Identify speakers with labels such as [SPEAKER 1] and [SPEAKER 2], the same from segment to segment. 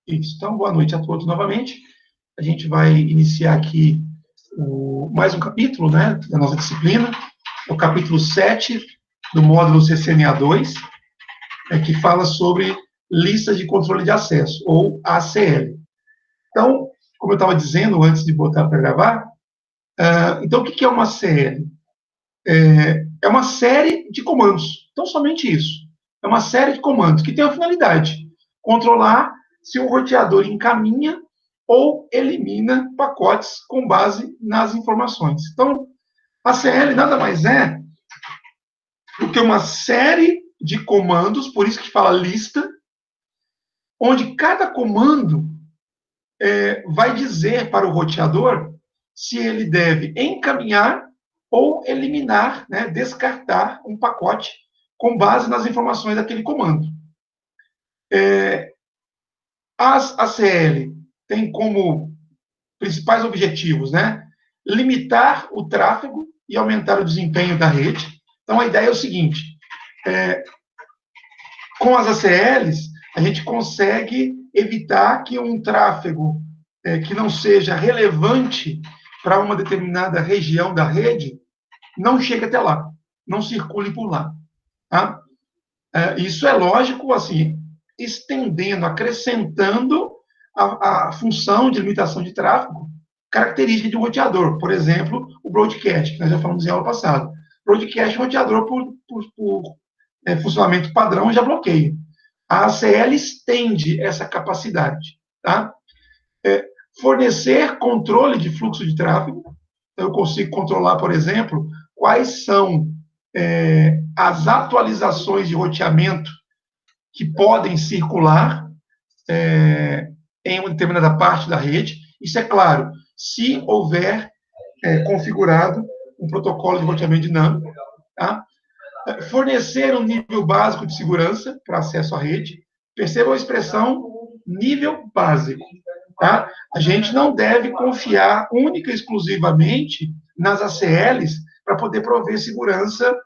[SPEAKER 1] Isso. Então, boa noite a todos novamente. A gente vai iniciar aqui mais um capítulo, né, da nossa disciplina, o capítulo 7 do módulo CCNA2, que fala sobre listas de controle de acesso, ou ACL. Então, como eu estava dizendo antes de botar para gravar, então o que é uma ACL? É uma série de comandos, então somente isso. É uma série de comandos que tem a finalidade de controlar se o roteador encaminha ou elimina pacotes com base nas informações. Então, a CL nada mais é do que uma série de comandos, por isso que fala lista, onde cada comando vai dizer para o roteador se ele deve encaminhar ou eliminar, né, descartar um pacote com base nas informações daquele comando. As ACL têm como principais objetivos, né, limitar o tráfego e aumentar o desempenho da rede. Então, a ideia é o seguinte, com as ACLs, a gente consegue evitar que um tráfego que não seja relevante para uma determinada região da rede não chegue até lá, não circule por lá. Tá? Isso é lógico, assim, estendendo, acrescentando a função de limitação de tráfego característica de um roteador. Por exemplo, o broadcast, que nós já falamos em aula passada. Broadcast, roteador por funcionamento padrão, já bloqueia. A ACL estende essa capacidade. Tá? Fornecer controle de fluxo de tráfego. Então, eu consigo controlar, por exemplo, quais são as atualizações de roteamento que podem circular em uma determinada parte da rede. Isso é claro, se houver configurado um protocolo de roteamento dinâmico. Tá? Fornecer um nível básico de segurança para acesso à rede. Percebam a expressão nível básico. Tá? A gente não deve confiar única e exclusivamente nas ACLs para poder prover segurança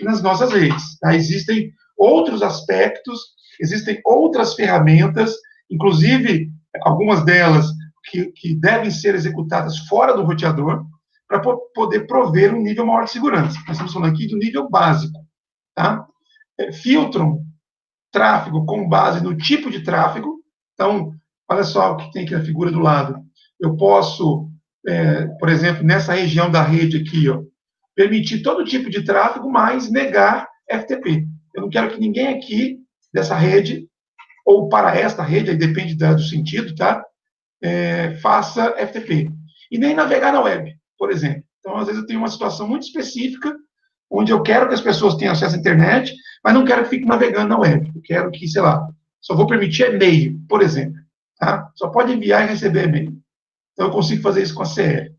[SPEAKER 1] nas nossas redes. Tá? Existem outros aspectos, existem outras ferramentas, inclusive algumas delas que devem ser executadas fora do roteador, para poder prover um nível maior de segurança. Nós estamos falando aqui do nível básico. Tá? Filtram tráfego com base no tipo de tráfego. Então, olha só o que tem aqui na figura do lado. Eu posso, por exemplo, nessa região da rede aqui, ó, permitir todo tipo de tráfego, mas negar FTP. Eu não quero que ninguém aqui dessa rede, ou para esta rede, aí depende do sentido, tá? Faça FTP. E nem navegar na web, por exemplo. Então, às vezes, eu tenho uma situação muito específica, onde eu quero que as pessoas tenham acesso à internet, mas não quero que fiquem navegando na web. Eu quero que, sei lá, só vou permitir e-mail, por exemplo. Tá? Só pode enviar e receber e-mail. Então, eu consigo fazer isso com a CL.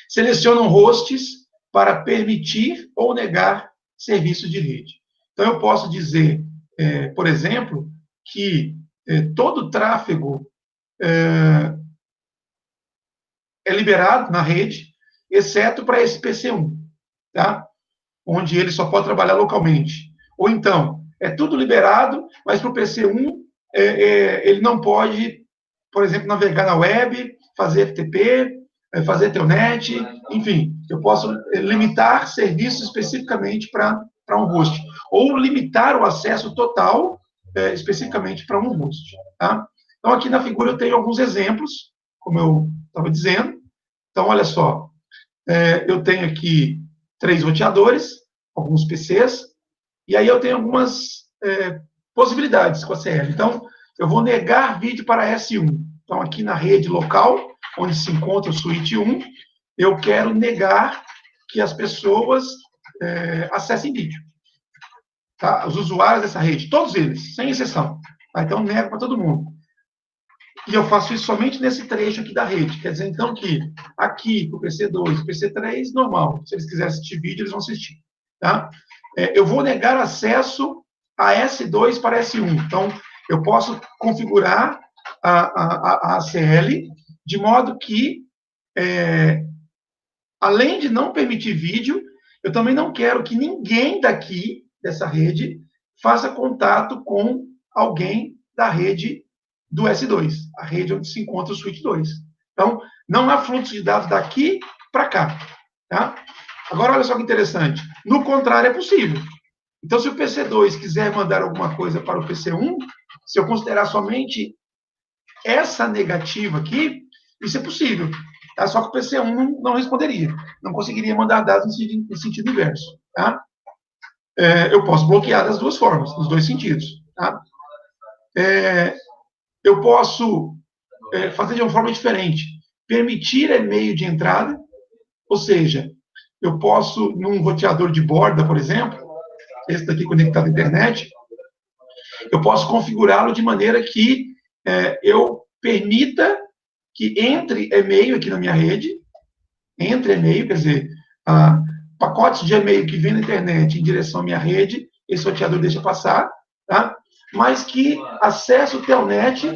[SPEAKER 1] Selecionam hosts para permitir ou negar serviços de rede. Então, eu posso dizer, por exemplo, que todo tráfego é liberado na rede, exceto para esse PC1, tá? Onde ele só pode trabalhar localmente. Ou então, é tudo liberado, mas para o PC1 ele não pode, por exemplo, navegar na web, fazer FTP, fazer telnet, enfim, eu posso limitar serviços especificamente para um host, ou limitar o acesso total especificamente para um host. Tá? Então, aqui na figura eu tenho alguns exemplos, como eu estava dizendo. Então, olha só, eu tenho aqui 3 roteadores, alguns PCs, e aí eu tenho algumas possibilidades com a CL. Então, eu vou negar vídeo para S1. Então, aqui na rede local, onde se encontra o switch 1, eu quero negar que as pessoas acessem vídeo. Tá? Os usuários dessa rede, todos eles, sem exceção. Tá? Então, nego para todo mundo. E eu faço isso somente nesse trecho aqui da rede. Quer dizer, então, que aqui, para o PC2, PC3, normal. Se eles quiserem assistir vídeo, eles vão assistir. Tá? Eu vou negar acesso a S2 para S1. Então, eu posso configurar a ACL de modo que, além de não permitir vídeo, eu também não quero que ninguém daqui, dessa rede, faça contato com alguém da rede do S2, a rede onde se encontra o switch 2. Então, não há fluxo de dados daqui para cá. Tá? Agora, olha só que interessante. No contrário, é possível. Então, se o PC2 quiser mandar alguma coisa para o PC1, se eu considerar somente essa negativa aqui, isso é possível. Tá? Só que o PC1 não responderia. Não conseguiria mandar dados no sentido inverso. Tá? Eu posso bloquear das duas formas, nos dois sentidos. Tá? Eu posso fazer de uma forma diferente. Permitir e-mail de entrada, ou seja, eu posso, num roteador de borda, por exemplo, esse daqui conectado à internet, eu posso configurá-lo de maneira que eu permita que entre e-mail aqui na minha rede, entre e-mail, quer dizer, pacotes de e-mail que vêm na internet em direção à minha rede, esse roteador deixa passar, tá? Mas que acesso ao telnet,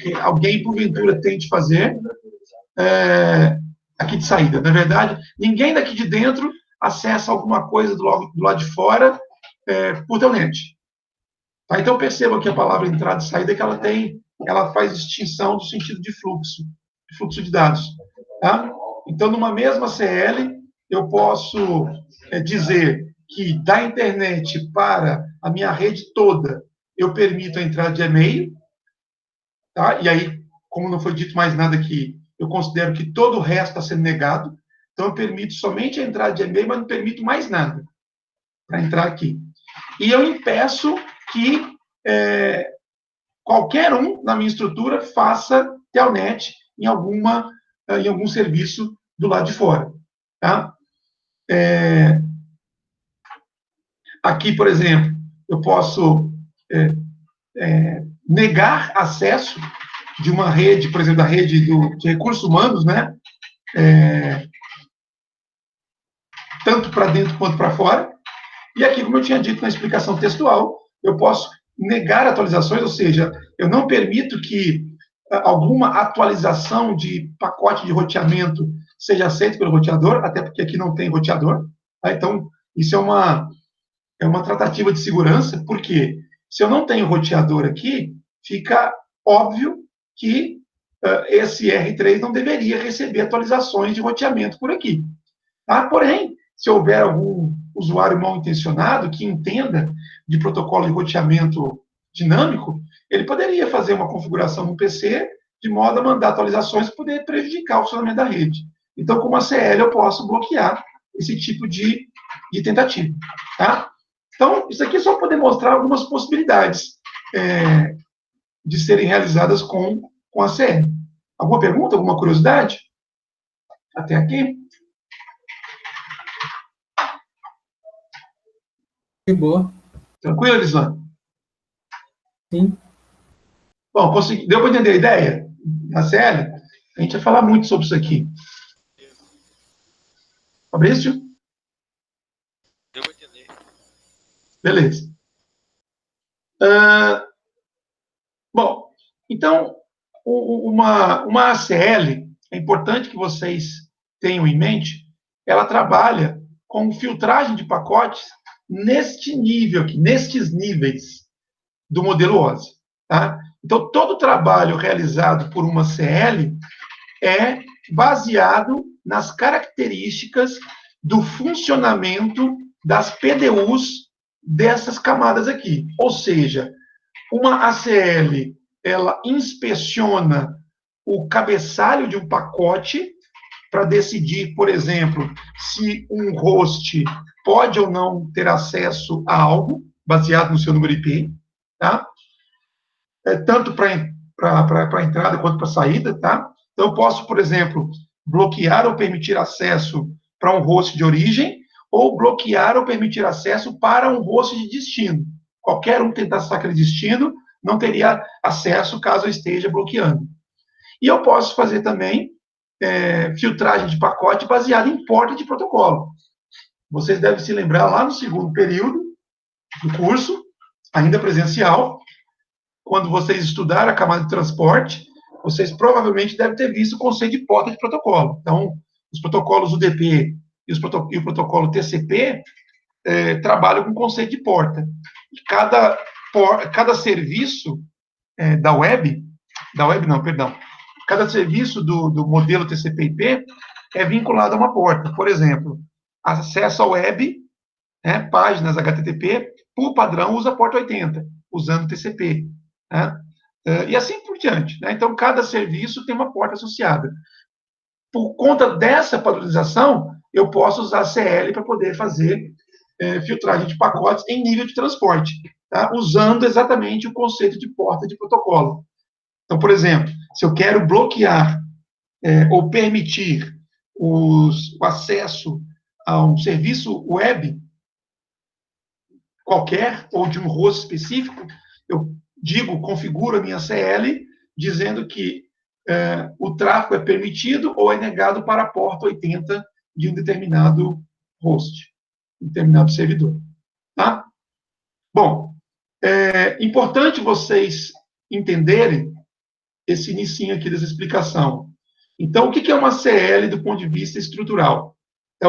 [SPEAKER 1] que alguém, porventura, tente fazer, aqui de saída. Na verdade, ninguém daqui de dentro acessa alguma coisa do lado de fora por telnet. Tá? Então, perceba que a palavra entrada e saída que ela faz distinção do sentido de fluxo de dados. Tá? Então, numa mesma CL, eu posso dizer que da internet para a minha rede toda, eu permito a entrada de e-mail, tá? E aí, como não foi dito mais nada aqui, eu considero que todo o resto está sendo negado, então eu permito somente a entrada de e-mail, mas não permito mais nada para entrar aqui. E eu impeço que qualquer um na minha estrutura faça telnet em algum serviço do lado de fora. Tá? Aqui, por exemplo, eu posso negar acesso de uma rede, por exemplo, da rede de recursos humanos, né? Tanto para dentro quanto para fora. E aqui, como eu tinha dito na explicação textual, eu posso negar atualizações, ou seja, eu não permito que alguma atualização de pacote de roteamento seja aceita pelo roteador, até porque aqui não tem roteador. Tá? Então, isso é uma tratativa de segurança, porque se eu não tenho roteador aqui, fica óbvio que esse R3 não deveria receber atualizações de roteamento por aqui. Tá? Porém, se houver algum usuário mal intencionado que entenda de protocolo de roteamento dinâmico, ele poderia fazer uma configuração no PC de modo a mandar atualizações que poder prejudicar o funcionamento da rede. Então, com uma CL, eu posso bloquear esse tipo de tentativa. Tá? Então, isso aqui é só para demonstrar algumas possibilidades de serem realizadas com a CL. Alguma pergunta, alguma curiosidade? Até aqui?
[SPEAKER 2] Que boa.
[SPEAKER 1] Tranquilo, Elislan?
[SPEAKER 2] Sim.
[SPEAKER 1] Bom, deu para entender a ideia? Na série, a gente vai falar muito sobre isso aqui. Fabrício?
[SPEAKER 3] Deu para entender.
[SPEAKER 1] Beleza. Bom, então, uma ACL, é importante que vocês tenham em mente, ela trabalha com filtragem de pacotes neste nível aqui, nestes níveis do modelo OSI. Tá? Então, todo o trabalho realizado por uma CL é baseado nas características do funcionamento das PDUs dessas camadas aqui. Ou seja, uma ACL, ela inspeciona o cabeçalho de um pacote para decidir, por exemplo, se um host pode ou não ter acesso a algo, baseado no seu número IP, tá? Tanto para a entrada quanto para a saída, tá? Então, eu posso, por exemplo, bloquear ou permitir acesso para um host de origem, ou bloquear ou permitir acesso para um host de destino. Qualquer um que tentar acessar aquele destino não teria acesso caso eu esteja bloqueando. E eu posso fazer também filtragem de pacote baseada em porta de protocolo. Vocês devem se lembrar lá no segundo período do curso, ainda presencial, quando vocês estudaram a camada de transporte, vocês provavelmente devem ter visto o conceito de porta de protocolo. Então, os protocolos UDP e o protocolo TCP trabalham com o conceito de porta. E cada serviço da web não, perdão, cada serviço do modelo TCP/IP é vinculado a uma porta. Por exemplo, acesso à web, páginas HTTP, por padrão, usa a porta 80, usando TCP. Né? E assim por diante. Né? Então, cada serviço tem uma porta associada. Por conta dessa padronização, eu posso usar CL para poder fazer filtragem de pacotes em nível de transporte, tá? Usando exatamente o conceito de porta de protocolo. Então, por exemplo, se eu quero bloquear ou permitir o acesso a um serviço web qualquer, ou de um host específico, eu configuro a minha CL, dizendo que o tráfego é permitido ou é negado para a porta 80 de um determinado host, um determinado servidor. Tá? Bom, é importante vocês entenderem esse inicinho aqui dessa explicação. Então, o que é uma CL do ponto de vista estrutural? É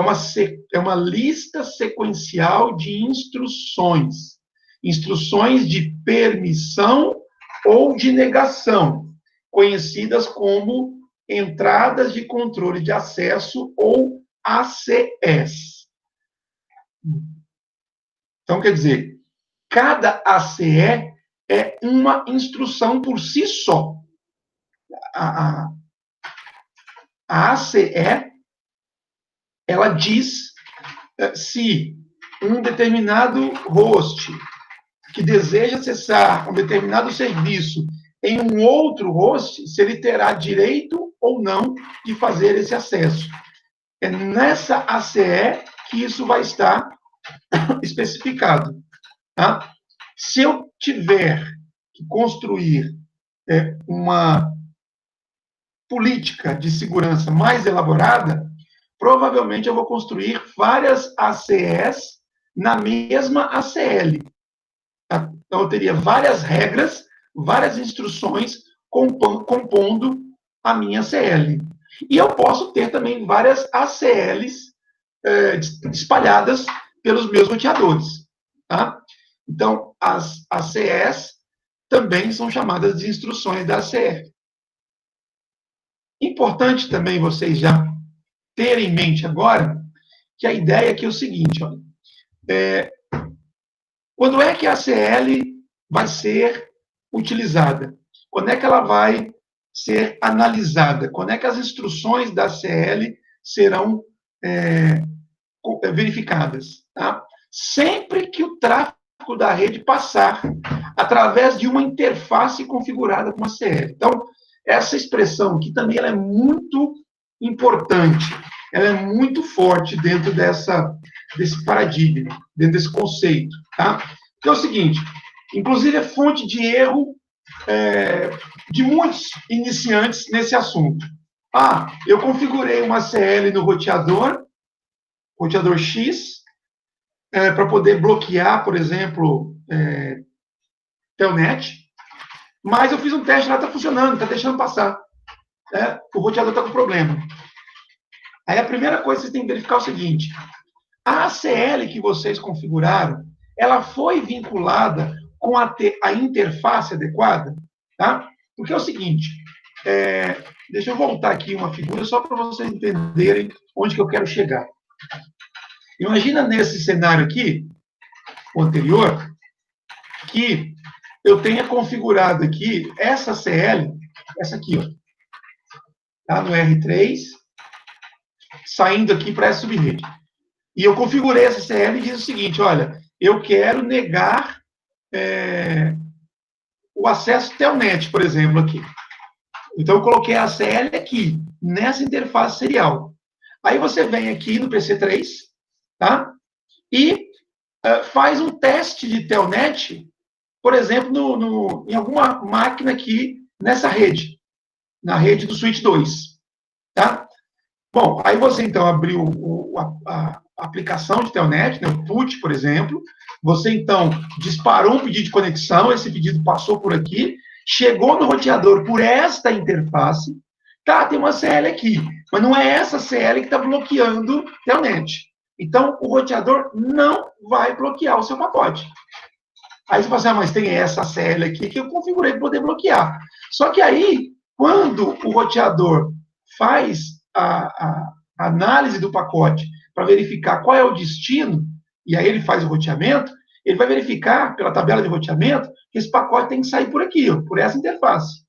[SPEAKER 1] uma lista sequencial de instruções. Instruções de permissão ou de negação, conhecidas como entradas de controle de acesso ou ACS. Então, quer dizer, cada ACE é uma instrução por si só. A ACE, ela diz se um determinado host que deseja acessar um determinado serviço em um outro host, se ele terá direito ou não de fazer esse acesso. É nessa ACE que isso vai estar especificado. Tá? Se eu tiver que construir uma política de segurança mais elaborada, provavelmente eu vou construir várias ACEs na mesma ACL. Tá? Então, eu teria várias regras, várias instruções compondo a minha CL. E eu posso ter também várias ACLs espalhadas pelos meus roteadores. Tá? Então, as ACEs também são chamadas de instruções da ACE. Importante também vocês já terem em mente agora que a ideia aqui é o seguinte, olha, quando é que a ACL vai ser utilizada? Quando é que ela vai ser analisada? Quando é que as instruções da ACL serão verificadas? Tá? Sempre que o tráfego da rede passar através de uma interface configurada com a ACL. Então, essa expressão aqui também ela é muito importante, ela é muito forte dentro desse paradigma, dentro desse conceito. Tá? Então é o seguinte, inclusive é fonte de erro de muitos iniciantes nesse assunto. Eu configurei uma CL no roteador X, para poder bloquear, por exemplo, Telnet, mas eu fiz um teste lá, está funcionando, está deixando passar. O roteador está com problema. Aí a primeira coisa que vocês têm que verificar é o seguinte, a ACL que vocês configuraram, ela foi vinculada com a interface adequada? Tá? Porque é o seguinte, deixa eu voltar aqui uma figura só para vocês entenderem onde que eu quero chegar. Imagina nesse cenário aqui, o anterior, que eu tenha configurado aqui essa CL, essa aqui, ó, tá? No R3, saindo aqui para essa subrede. E eu configurei essa CL e diz o seguinte, olha, eu quero negar o acesso Telnet, por exemplo, aqui. Então, eu coloquei a CL aqui, nessa interface serial. Aí você vem aqui no PC3, tá? E faz um teste de Telnet, por exemplo, em alguma máquina aqui nessa rede, na rede do Switch 2. Tá? Bom, aí você então abriu a aplicação de Telnet, né, o PUT, por exemplo, você então disparou um pedido de conexão, esse pedido passou por aqui, chegou no roteador por esta interface, tá, tem uma CL aqui, mas não é essa CL que está bloqueando Telnet. Então, o roteador não vai bloquear o seu pacote. Aí você fala assim, mas tem essa CL aqui que eu configurei para poder bloquear. Só que aí, quando o roteador faz a análise do pacote para verificar qual é o destino, e aí ele faz o roteamento, ele vai verificar, pela tabela de roteamento, que esse pacote tem que sair por aqui, ó, por essa interface.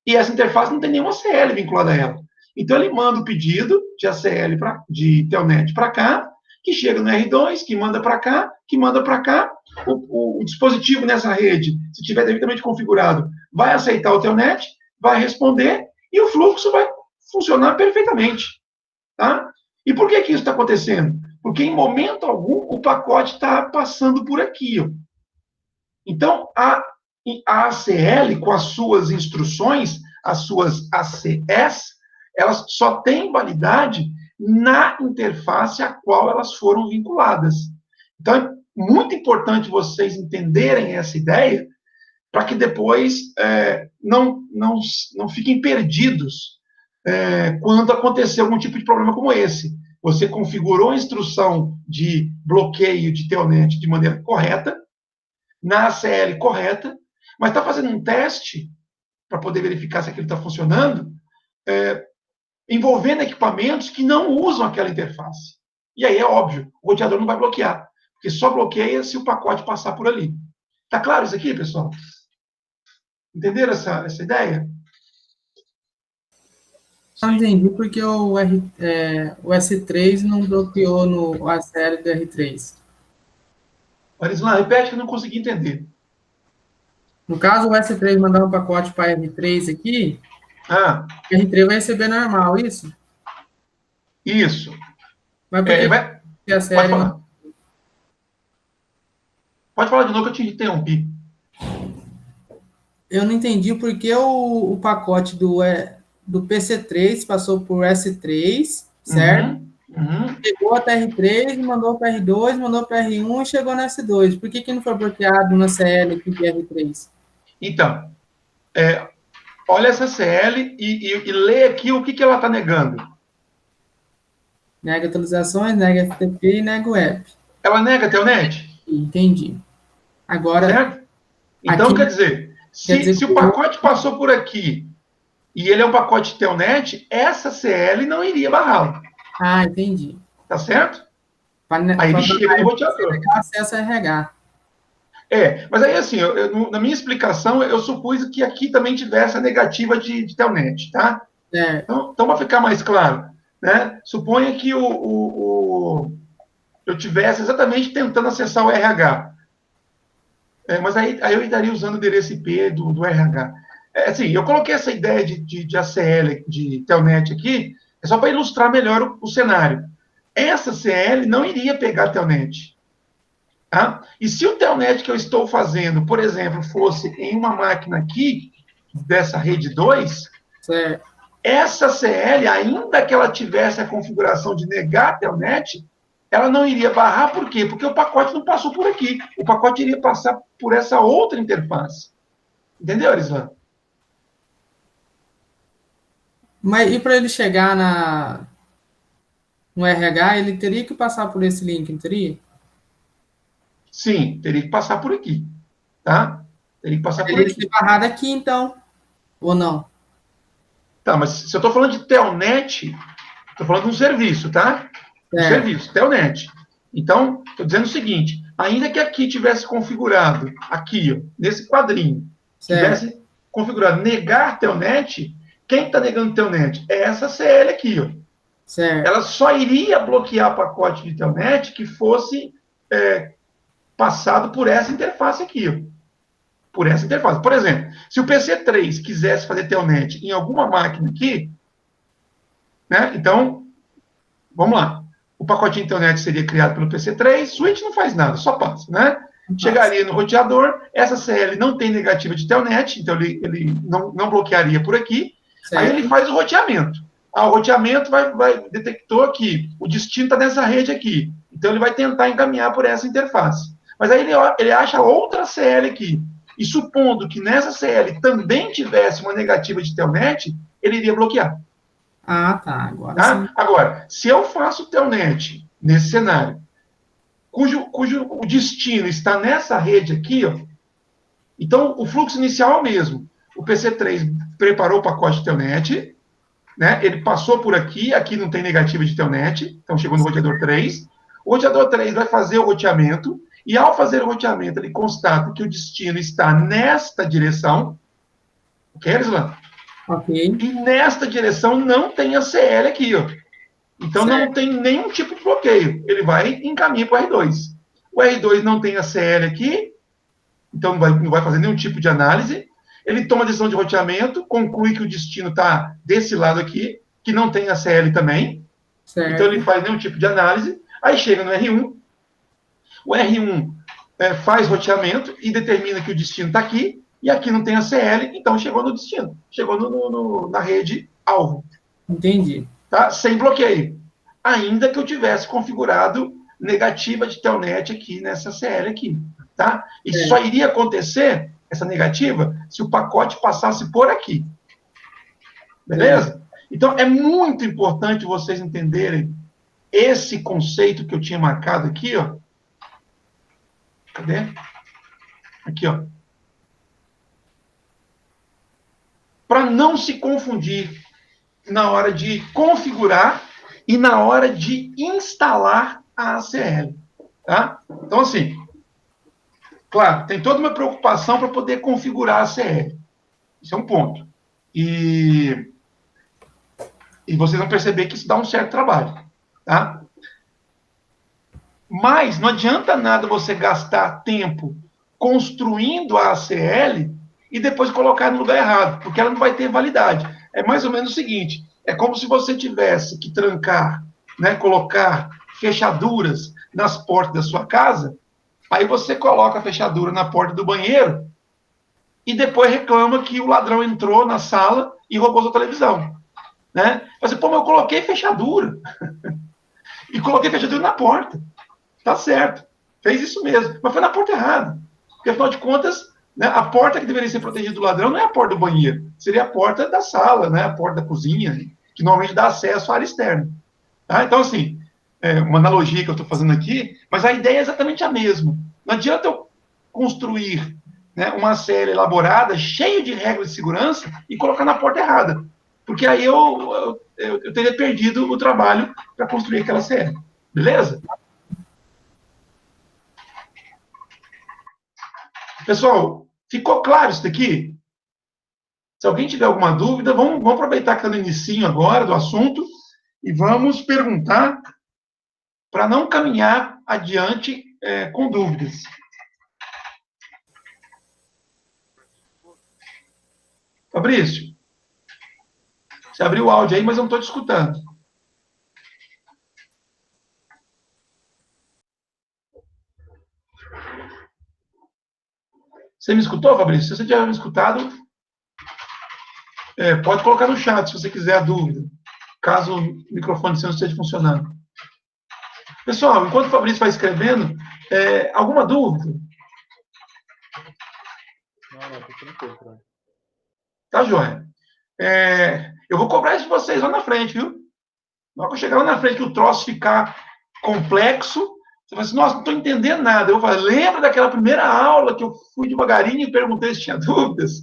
[SPEAKER 1] E essa interface não tem nenhuma CL vinculada a ela. Então, ele manda o pedido de ACL de Telnet para cá, que chega no R2, que manda para cá, que manda para cá. O dispositivo nessa rede, se estiver devidamente configurado, vai aceitar o Telnet, vai responder, e o fluxo vai funcionar perfeitamente. Tá? E por que isso está acontecendo? Porque, em momento algum, o pacote está passando por aqui. Ó. Então, a ACL, com as suas instruções, as suas ACS, elas só têm validade na interface a qual elas foram vinculadas. Então, é muito importante vocês entenderem essa ideia para que depois não fiquem perdidos quando acontecer algum tipo de problema como esse. Você configurou a instrução de bloqueio de Telnet de maneira correta, na ACL correta, mas está fazendo um teste para poder verificar se aquilo está funcionando, envolvendo equipamentos que não usam aquela interface. E aí é óbvio, o roteador não vai bloquear, porque só bloqueia se o pacote passar por ali. Está claro isso aqui, pessoal? Entenderam essa ideia?
[SPEAKER 2] Não entendi porque o S3 não bloqueou no ACL do R3.
[SPEAKER 1] Arislan, repete que eu não consegui entender.
[SPEAKER 2] No caso, o S3 mandar um pacote para R3 aqui, o R3 vai receber normal, isso?
[SPEAKER 1] Isso.
[SPEAKER 2] Mas por que a série...
[SPEAKER 1] Pode falar de novo que eu te interrompi.
[SPEAKER 2] Eu não entendi porque o pacote do PC3 passou por S3, certo? Chegou até R3, mandou para R2, mandou para R1 e chegou na S2. Por que não foi bloqueado na CL aqui de R3?
[SPEAKER 1] Então, olha essa CL e lê aqui o que ela está negando.
[SPEAKER 2] Nega atualizações, nega FTP e nega o app.
[SPEAKER 1] Ela nega Telnet?
[SPEAKER 2] Entendi. Agora...
[SPEAKER 1] Certo? Então,
[SPEAKER 2] aqui,
[SPEAKER 1] quer dizer, se o pacote passou por aqui e ele é um pacote Telnet, essa CL não iria barrá-lo.
[SPEAKER 2] Ah, entendi.
[SPEAKER 1] Tá certo? Aí ele chega no roteador.
[SPEAKER 2] Acesso a RH.
[SPEAKER 1] Mas aí, assim, na minha explicação, eu supus que aqui também tivesse a negativa de Telnet, tá? Então, para ficar mais claro, né? Suponha que eu tivesse exatamente tentando acessar o RH. Mas aí eu estaria usando o endereço IP do RH. Assim, eu coloquei essa ideia de ACL, de Telnet aqui, só para ilustrar melhor o cenário. Essa CL não iria pegar Telnet. Tá? E se o Telnet que eu estou fazendo, por exemplo, fosse em uma máquina aqui, dessa rede 2,
[SPEAKER 2] certo,
[SPEAKER 1] essa CL, ainda que ela tivesse a configuração de negar Telnet, ela não iria barrar, por quê? Porque o pacote não passou por aqui. O pacote iria passar por essa outra interface. Entendeu, Arislan?
[SPEAKER 2] Mas e para ele chegar no RH, ele teria que passar por esse link, não teria?
[SPEAKER 1] Sim, teria que passar por aqui. Tá? Teria que passar por aqui.
[SPEAKER 2] Teria que ser barrado aqui, então. Ou não?
[SPEAKER 1] Tá, mas se eu estou falando de Telnet, estou falando de um serviço, tá? Um serviço, Telnet. Então, estou dizendo o seguinte, ainda que aqui tivesse configurado, aqui, ó, nesse quadrinho, tivesse configurado negar Telnet, quem está negando Telnet? É essa CL aqui, ó.
[SPEAKER 2] Certo.
[SPEAKER 1] Ela só iria bloquear pacote de Telnet que fosse passado por essa interface aqui, ó. Por essa interface. Por exemplo, se o PC3 quisesse fazer Telnet em alguma máquina aqui, né? Então, vamos lá. O pacotinho Telnet seria criado pelo PC3, switch não faz nada, só passa, né? Chegaria no roteador, essa CL não tem negativa de Telnet, então ele não bloquearia por aqui. Certo. Aí ele faz o roteamento. O roteamento detectou que o destino está nessa rede aqui. Então ele vai tentar encaminhar por essa interface. Mas aí ele acha outra CL aqui. E supondo que nessa CL também tivesse uma negativa de Telnet, ele iria bloquear.
[SPEAKER 2] Ah, tá. Agora,
[SPEAKER 1] Agora, se eu faço Telnet nesse cenário, cujo o destino está nessa rede aqui, ó. Então, o fluxo inicial é o mesmo. O PC3 preparou o pacote de Telnet, né? Ele passou por aqui, aqui não tem negativa de Telnet, então chegou no roteador 3. O roteador 3 vai fazer o roteamento, e ao fazer o roteamento, ele constata que o destino está nesta direção. Ok, Elislan?
[SPEAKER 2] Ok.
[SPEAKER 1] E nesta direção não tem a CL aqui, ó. Então não tem nenhum tipo de bloqueio. Ele vai e encaminha para o R2. O R2 não tem a CL aqui, então não vai fazer nenhum tipo de análise. Ele toma a decisão de roteamento, conclui que o destino está desse lado aqui, que não tem a CL também.
[SPEAKER 2] Certo.
[SPEAKER 1] Então ele faz nenhum tipo de análise. Aí chega no R1. O R1 faz roteamento e determina que o destino está aqui, e aqui não tem a CL, então chegou no destino. Chegou na rede alvo.
[SPEAKER 2] Entendi.
[SPEAKER 1] Tá? Sem bloqueio. Ainda que eu tivesse configurado negativa de Telnet aqui nessa CL aqui. Tá? E só iria acontecer essa negativa se o pacote passasse por aqui. Beleza? Então, é muito importante vocês entenderem esse conceito que eu tinha marcado aqui, ó. Cadê? Aqui, ó. Para não se confundir na hora de configurar e na hora de instalar a ACL. Tá? Então, assim, claro, tem toda uma preocupação para poder configurar a ACL. Isso é um ponto. E vocês vão perceber que isso dá um certo trabalho. Tá? Mas não adianta nada você gastar tempo construindo a ACL e depois colocar no lugar errado, porque ela não vai ter validade. É mais ou menos o seguinte, é como se você tivesse que trancar, né, colocar fechaduras nas portas da sua casa, aí você coloca a fechadura na porta do banheiro e depois reclama que o ladrão entrou na sala e roubou sua televisão. Né? Você, pô, mas eu coloquei fechadura. E coloquei fechadura na porta. Tá certo. Fez isso mesmo. Mas foi na porta errada. Porque, afinal de contas, né, a porta que deveria ser protegida do ladrão não é a porta do banheiro. Seria a porta da sala, né, a porta da cozinha, que normalmente dá acesso à área externa. Tá? Então, assim, uma analogia que eu estou fazendo aqui, mas a ideia é exatamente a mesma. Não adianta eu construir, né, uma série elaborada, cheia de regras de segurança, e colocar na porta errada. Porque aí eu teria perdido o trabalho para construir aquela série. Beleza? Pessoal, ficou claro isso daqui? Se alguém tiver alguma dúvida, vamos aproveitar que está no inicinho agora do assunto e vamos perguntar para não caminhar adiante com dúvidas. Fabrício, você abriu o áudio aí, mas eu não estou te escutando. Você me escutou, Fabrício? Se você tiver me escutado, pode colocar no chat, se você quiser a dúvida, caso o microfone seu não esteja funcionando. Pessoal, enquanto o Fabrício vai escrevendo, alguma dúvida?
[SPEAKER 3] Não, tô tranquilo.
[SPEAKER 1] Tá, joia? Eu vou cobrar isso de vocês lá na frente, viu? Na hora que eu chegar lá na frente, que o troço ficar complexo, você vai assim, nossa, não estou entendendo nada. Eu vou falar, lembra daquela primeira aula que eu fui devagarinho e perguntei se tinha dúvidas?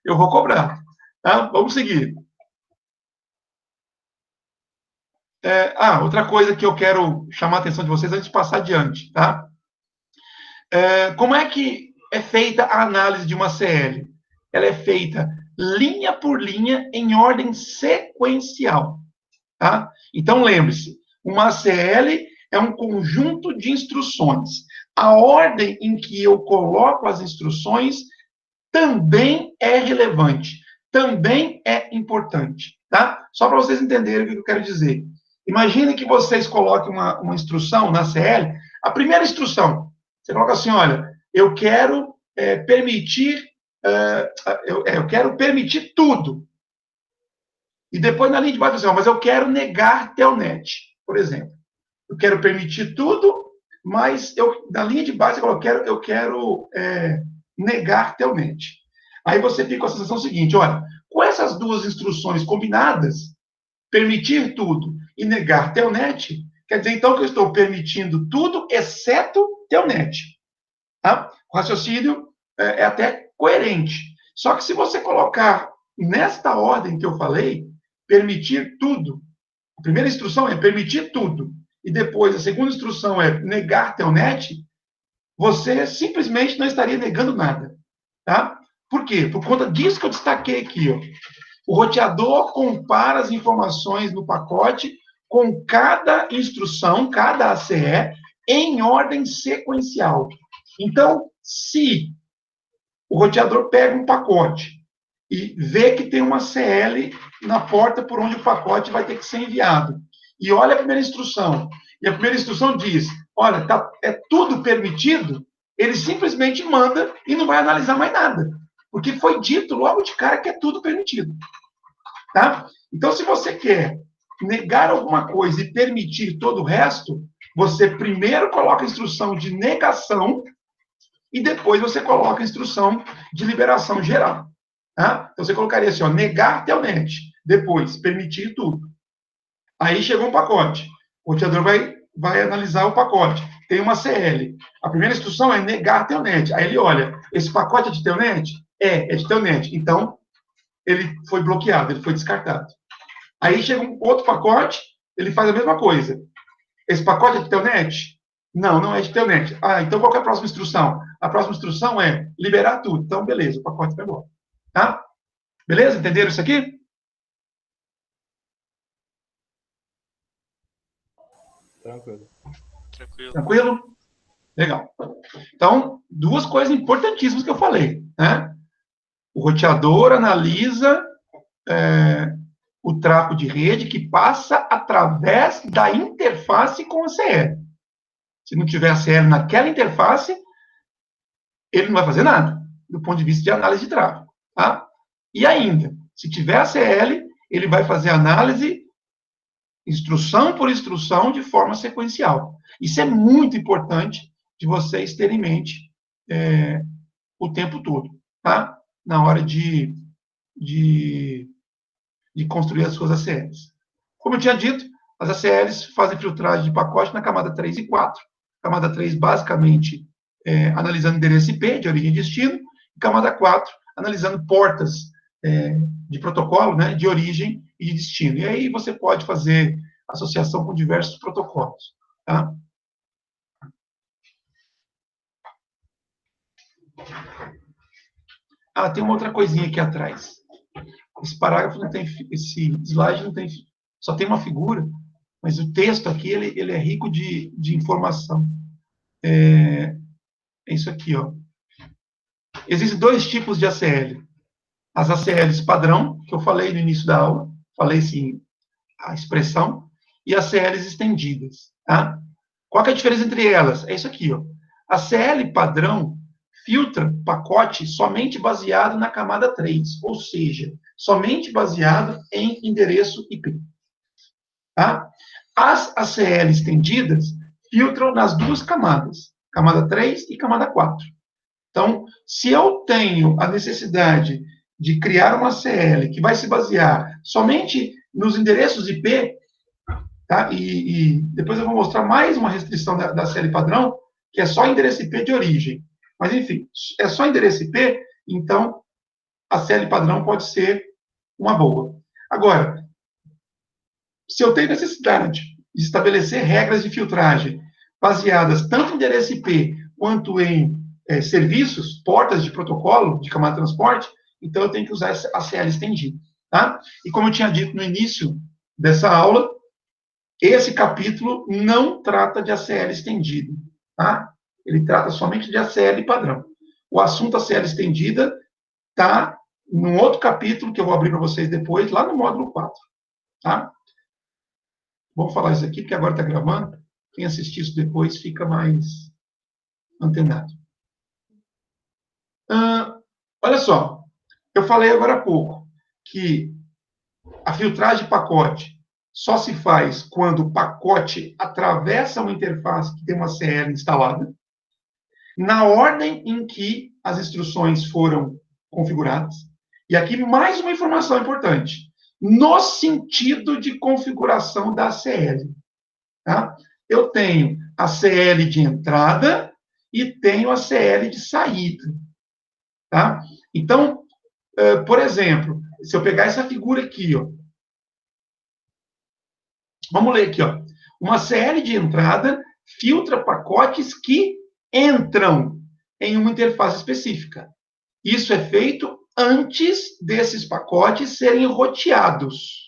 [SPEAKER 1] Eu vou cobrar. Tá? Vamos seguir. Outra coisa que eu quero chamar a atenção de vocês antes de passar adiante. Tá? Como é que é feita a análise de uma CL? Ela é feita linha por linha em ordem sequencial. Tá? Então, lembre-se, uma ACL é um conjunto de instruções. A ordem em que eu coloco as instruções também é relevante, também é importante. Tá? Só para vocês entenderem o que eu quero dizer. Imagine que vocês coloquem uma instrução na ACL, a primeira instrução, você coloca assim, olha, eu quero permitir, eu quero permitir tudo. E depois, na linha de baixo, mas eu quero negar Telnet, por exemplo. Eu quero permitir tudo, mas na linha de base eu quero negar Telnet. Aí você fica com a sensação seguinte, olha, com essas duas instruções combinadas, permitir tudo e negar Telnet, quer dizer, então, que eu estou permitindo tudo, exceto telnet. Tá? O raciocínio é até coerente. Só que se você colocar nesta ordem que eu falei, permitir tudo, a primeira instrução é permitir tudo, e depois a segunda instrução é negar telnet, você simplesmente não estaria negando nada. Tá? Por quê? Por conta disso que eu destaquei aqui. Ó. O roteador compara as informações no pacote com cada instrução, cada ACE, em ordem sequencial. Então, se o roteador pega um pacote e vê que tem uma CL na porta por onde o pacote vai ter que ser enviado, e olha a primeira instrução, e a primeira instrução diz, olha, é tudo permitido, ele simplesmente manda e não vai analisar mais nada, porque foi dito logo de cara que é tudo permitido. Tá? Então, se você quer negar alguma coisa e permitir todo o resto, você primeiro coloca a instrução de negação e depois você coloca a instrução de liberação geral. Tá? Então, você colocaria assim, ó, negar telnet, depois permitir tudo. Aí chegou um pacote. O roteador vai analisar o pacote. Tem uma CL. A primeira instrução é negar telnet. Aí ele olha, esse pacote é de telnet? É de telnet. Então, ele foi bloqueado, ele foi descartado. Aí chega um outro pacote, ele faz a mesma coisa. Esse pacote é de telnet? Não, não é de telnet. Ah, então qual que é a próxima instrução? A próxima instrução é liberar tudo. Então, beleza, o pacote vai embora. Tá? Beleza? Entenderam isso aqui?
[SPEAKER 3] Tranquilo.
[SPEAKER 1] Tranquilo? Legal. Então, duas coisas importantíssimas que eu falei. Né? O roteador analisa o tráfego de rede que passa através da interface com a CL. Se não tiver a CL naquela interface, ele não vai fazer nada, do ponto de vista de análise de tráfego. Tá? E ainda, se tiver a CL, ele vai fazer análise instrução por instrução de forma sequencial. Isso é muito importante de vocês terem em mente o tempo todo, tá? Na hora de construir as suas ACLs. Como eu tinha dito, as ACLs fazem filtragem de pacote na camada 3 e 4. Camada 3, basicamente, analisando endereço IP, de origem e destino. E camada 4, analisando portas de protocolo, né, de origem e de destino. E aí você pode fazer associação com diversos protocolos. Tá? Ah, tem uma outra coisinha aqui atrás. Esse parágrafo não tem, esse slide não tem, só tem uma figura, mas o texto aqui, ele é rico de informação. É isso aqui, ó. Existem dois tipos de ACL. As ACLs padrão, que eu falei no início da aula, falei assim, a expressão, e as ACLs estendidas. Tá? Qual que é a diferença entre elas? É isso aqui, ó. A CL padrão filtra pacote somente baseado na camada 3, ou seja, somente baseado em endereço IP. Tá? As ACL estendidas filtram nas duas camadas, camada 3 e camada 4. Então, se eu tenho a necessidade de criar uma CL que vai se basear somente nos endereços IP, tá? E depois eu vou mostrar mais uma restrição da CL padrão, que é só endereço IP de origem. Mas, enfim, é só endereço IP, então a CL padrão pode ser uma boa. Agora, se eu tenho necessidade de estabelecer regras de filtragem baseadas tanto em endereço IP quanto em serviços, portas de protocolo de camada de transporte, então eu tenho que usar a CL estendida. Tá? E como eu tinha dito no início dessa aula, esse capítulo não trata de ACL estendida. Tá? Ele trata somente de ACL padrão. O assunto ACL estendida está num outro capítulo que eu vou abrir para vocês depois, lá no módulo 4. Tá? Vamos falar isso aqui, porque agora está gravando. Quem assistir isso depois fica mais antenado. Olha só, eu falei agora há pouco que a filtragem de pacote só se faz quando o pacote atravessa uma interface que tem uma CL instalada, na ordem em que as instruções foram configuradas. E aqui mais uma informação importante. No sentido de configuração da CL. Tá? Eu tenho a CL de entrada e tenho a CL de saída. Tá? Então, por exemplo, se eu pegar essa figura aqui, ó, vamos ler aqui, ó. Uma CL de entrada filtra pacotes que entram em uma interface específica. Isso é feito antes desses pacotes serem roteados.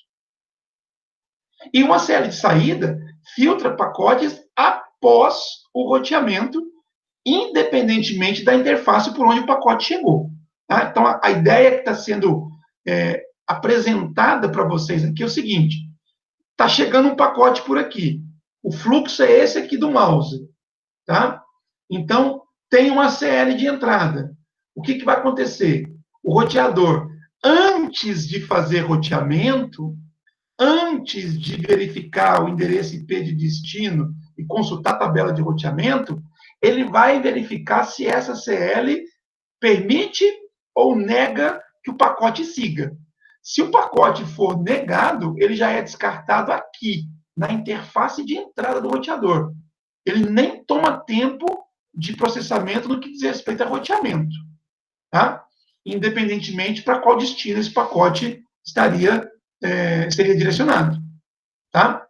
[SPEAKER 1] E uma CL de saída filtra pacotes após o roteamento, independentemente da interface por onde o pacote chegou. Tá? Então, a ideia que está sendo apresentada para vocês aqui é o seguinte: está chegando um pacote por aqui. O fluxo é esse aqui do mouse. Tá? Então, tem uma CL de entrada. O que vai acontecer? O roteador, antes de fazer roteamento, antes de verificar o endereço IP de destino e consultar a tabela de roteamento, ele vai verificar se essa CL permite ou nega que o pacote siga. Se o pacote for negado, ele já é descartado aqui, na interface de entrada do roteador. Ele nem toma tempo de processamento no que diz respeito a roteamento. Tá? Independentemente para qual destino esse pacote seria direcionado. Tá?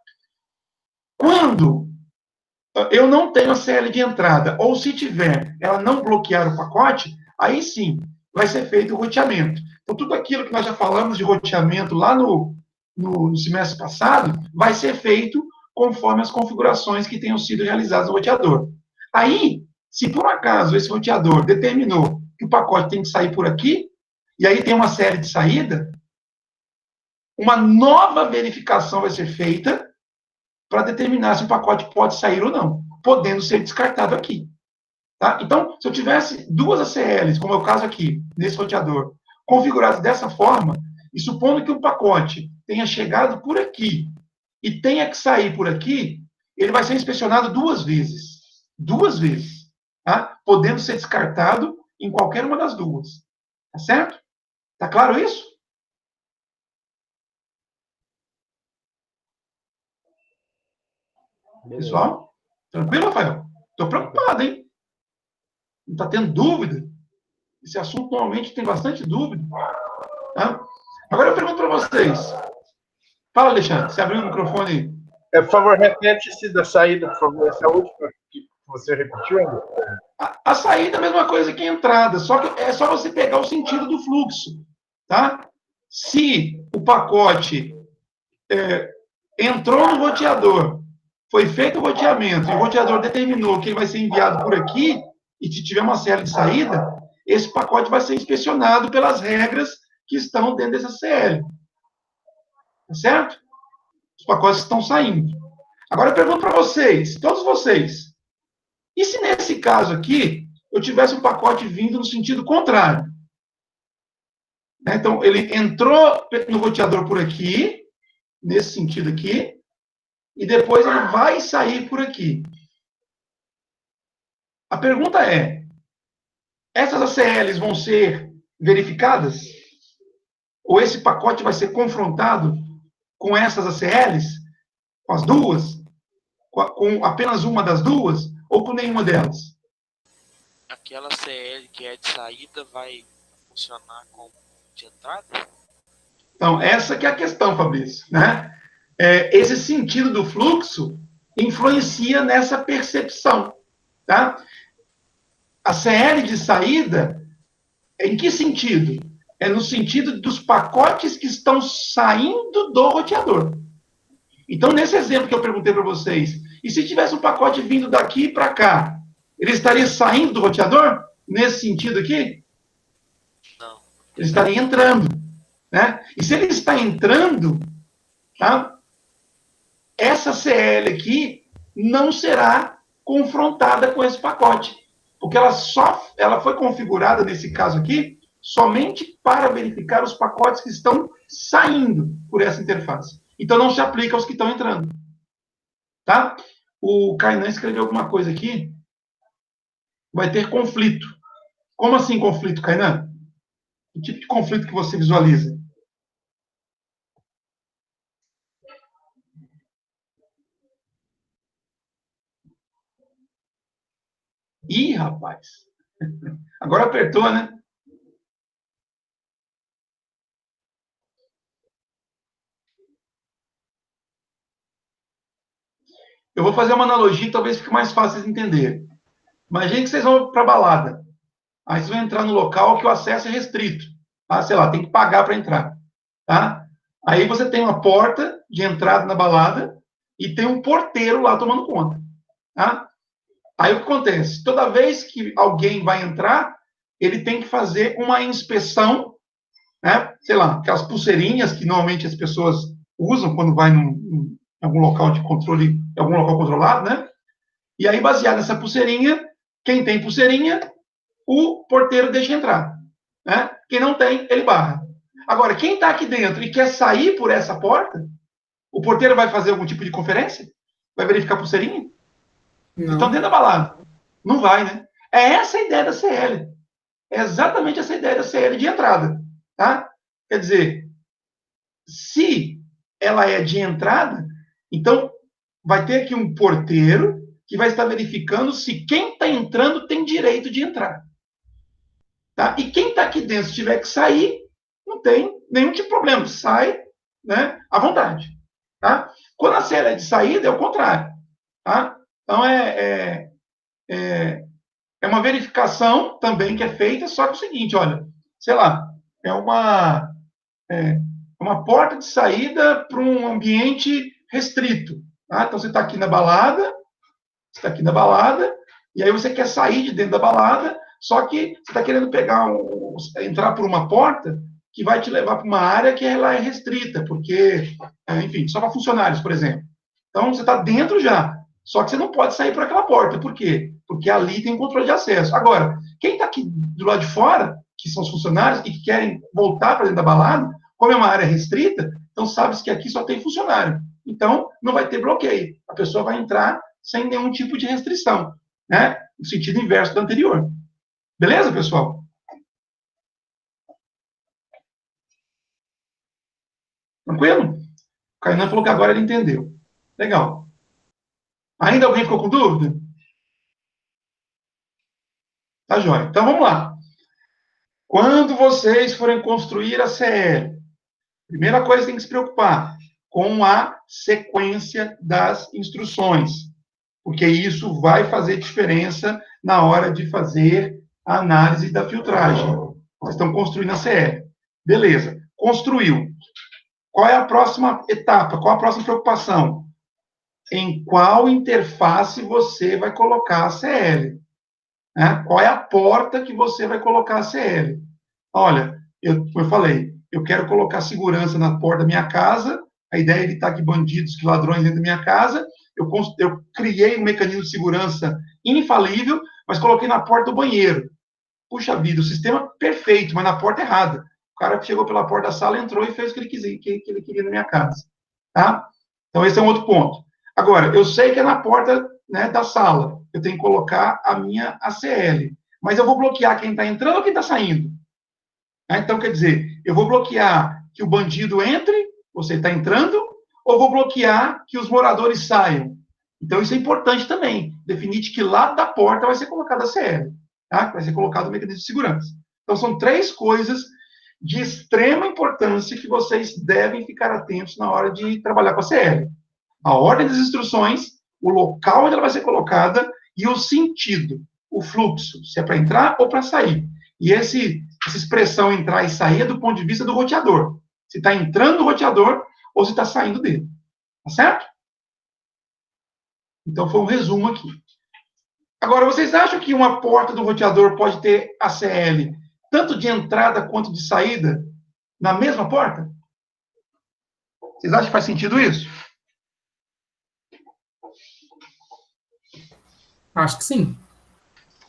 [SPEAKER 1] Quando eu não tenho a CL de entrada, ou se tiver, ela não bloquear o pacote, aí sim vai ser feito o roteamento. Então, tudo aquilo que nós já falamos de roteamento lá no semestre passado, vai ser feito conforme as configurações que tenham sido realizadas no roteador. Aí, se por um acaso esse roteador determinou que o pacote tem que sair por aqui, e aí tem uma série de saída, uma nova verificação vai ser feita para determinar se o pacote pode sair ou não, podendo ser descartado aqui. Tá? Então, se eu tivesse duas ACLs, como é o caso aqui, nesse roteador, configuradas dessa forma, e supondo que o pacote tenha chegado por aqui e tenha que sair por aqui, ele vai ser inspecionado duas vezes. Duas vezes. Tá? Podendo ser descartado em qualquer uma das duas. Tá certo? Tá claro isso?
[SPEAKER 3] Beleza.
[SPEAKER 1] Pessoal? Tranquilo, Rafael? Estou preocupado, hein? Não está tendo dúvida? Esse assunto normalmente tem bastante dúvida. Tá? Agora eu pergunto para vocês. Fala, Alexandre, você abriu o microfone.
[SPEAKER 4] Por favor, repete-se da saída, por favor. Essa última que você repetiu, André?
[SPEAKER 1] A saída é a mesma coisa que a entrada, só que é só você pegar o sentido do fluxo. Tá? Se o pacote entrou no roteador, foi feito o roteamento, e o roteador determinou que ele vai ser enviado por aqui, e se tiver uma série de saída, esse pacote vai ser inspecionado pelas regras que estão dentro dessa CL. Tá certo? Os pacotes estão saindo. Agora eu pergunto para vocês, todos vocês, e se nesse caso aqui, eu tivesse um pacote vindo no sentido contrário? Então, ele entrou no roteador por aqui, nesse sentido aqui, e depois ele vai sair por aqui. A pergunta é, essas ACLs vão ser verificadas? Ou esse pacote vai ser confrontado com essas ACLs? Com as duas? Com apenas uma das duas? Ou com nenhuma delas?
[SPEAKER 5] Aquela CL que é de saída vai funcionar como de entrada?
[SPEAKER 1] Então, essa que é a questão, Fabrício. Né? Esse sentido do fluxo influencia nessa percepção. Tá? A CL de saída, em que sentido? É no sentido dos pacotes que estão saindo do roteador. Então, nesse exemplo que eu perguntei para vocês, e se tivesse um pacote vindo daqui para cá, ele estaria saindo do roteador? Nesse sentido aqui?
[SPEAKER 5] Não.
[SPEAKER 1] Ele estaria entrando. Né? E se ele está entrando, tá? Essa CL aqui não será confrontada com esse pacote. Porque ela foi configurada, nesse caso aqui, somente para verificar os pacotes que estão saindo por essa interface. Então, não se aplica aos que estão entrando. Tá? O Kainan escreveu alguma coisa aqui. Vai ter conflito. Como assim conflito, Kainan? Que tipo de conflito que você visualiza? Ih, rapaz. Agora apertou, né? Eu vou fazer uma analogia que talvez fique mais fácil de entender. Imagine que vocês vão para a balada. Aí vocês vão entrar no local que o acesso é restrito. Tá? Sei lá, tem que pagar para entrar. Tá? Aí você tem uma porta de entrada na balada e tem um porteiro lá tomando conta. Tá? Aí o que acontece? Toda vez que alguém vai entrar, ele tem que fazer uma inspeção, né? Sei lá, aquelas pulseirinhas que normalmente as pessoas usam quando vai em algum local de controle, em algum local controlado, né? E aí, baseado nessa pulseirinha, quem tem pulseirinha, o porteiro deixa entrar. Né? Quem não tem, ele barra. Agora, quem está aqui dentro e quer sair por essa porta, o porteiro vai fazer algum tipo de conferência? Vai verificar a pulseirinha?
[SPEAKER 2] Não.
[SPEAKER 1] Estão dentro da balada. Não vai, né? É essa a ideia da CL. É exatamente essa ideia da CL de entrada. Tá? Quer dizer, se ela é de entrada, então vai ter aqui um porteiro que vai estar verificando se quem está entrando tem direito de entrar. Tá? E quem está aqui dentro, se tiver que sair, não tem nenhum tipo de problema. Sai, né, à vontade. Tá? Quando a CL é de saída, é o contrário. Tá? Então, é uma verificação também que é feita, só que é o seguinte, olha, sei lá, é uma porta de saída para um ambiente restrito. Tá? Então, você está aqui na balada, e aí você quer sair de dentro da balada, só que você está querendo entrar por uma porta que vai te levar para uma área que ela é restrita, porque, enfim, só para funcionários, por exemplo. Então, você está dentro já, só que você não pode sair por aquela porta. Por quê? Porque ali tem controle de acesso. Agora, quem está aqui do lado de fora, que são os funcionários e que querem voltar para dentro da balada, como é uma área restrita, então sabe-se que aqui só tem funcionário. Então, não vai ter bloqueio. A pessoa vai entrar sem nenhum tipo de restrição, né? No sentido inverso do anterior. Beleza, pessoal? Tranquilo? O Kainan falou que agora ele entendeu. Legal. Ainda alguém ficou com dúvida? Tá jóia. Então, vamos lá. Quando vocês forem construir a CL, primeira coisa que tem que se preocupar com a sequência das instruções, porque isso vai fazer diferença na hora de fazer a análise da filtragem. Vocês estão construindo a CL. Beleza. Construiu. Qual é a próxima etapa? Qual a próxima preocupação? Em qual interface você vai colocar a CL? Né? Qual é a porta que você vai colocar a CL? Olha, como eu falei, eu quero colocar segurança na porta da minha casa, a ideia é evitar que bandidos, que ladrões entrem na minha casa, eu criei um mecanismo de segurança infalível, mas coloquei na porta do banheiro. Puxa vida, o sistema perfeito, mas na porta errada. O cara chegou pela porta da sala, entrou e fez o que ele queria na minha casa. Tá? Então, esse é um outro ponto. Agora, eu sei que é na porta, né, da sala. Eu tenho que colocar a minha ACL. Mas eu vou bloquear quem está entrando ou quem está saindo. Então, quer dizer, eu vou bloquear que o bandido entre, você está entrando, ou vou bloquear que os moradores saiam. Então, isso é importante também. Definir de que lado da porta vai ser colocada a CL. Tá? Vai ser colocado o mecanismo de segurança. Então, são 3 coisas de extrema importância que vocês devem ficar atentos na hora de trabalhar com a CL. A ordem das instruções, o local onde ela vai ser colocada e o sentido, o fluxo, se é para entrar ou para sair. E essa expressão entrar e sair é do ponto de vista do roteador. Se está entrando no roteador ou se está saindo dele. Tá certo? Então, foi um resumo aqui. Agora, vocês acham que uma porta do roteador pode ter ACL tanto de entrada quanto de saída na mesma porta? Vocês acham que faz sentido isso?
[SPEAKER 2] Acho que sim.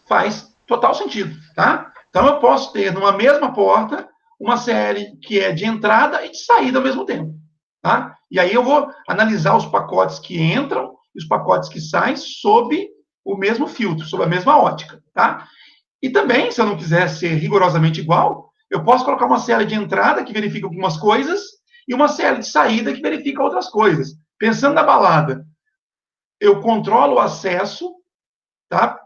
[SPEAKER 1] Faz total sentido, tá? Então, eu posso ter, numa mesma porta, uma CL que é de entrada e de saída ao mesmo tempo, tá? E aí eu vou analisar os pacotes que entram e os pacotes que saem sob o mesmo filtro, sob a mesma ótica, tá? E também, se eu não quiser ser rigorosamente igual, eu posso colocar uma CL de entrada que verifica algumas coisas e uma CL de saída que verifica outras coisas. Pensando na balada, eu controlo o acesso, tá?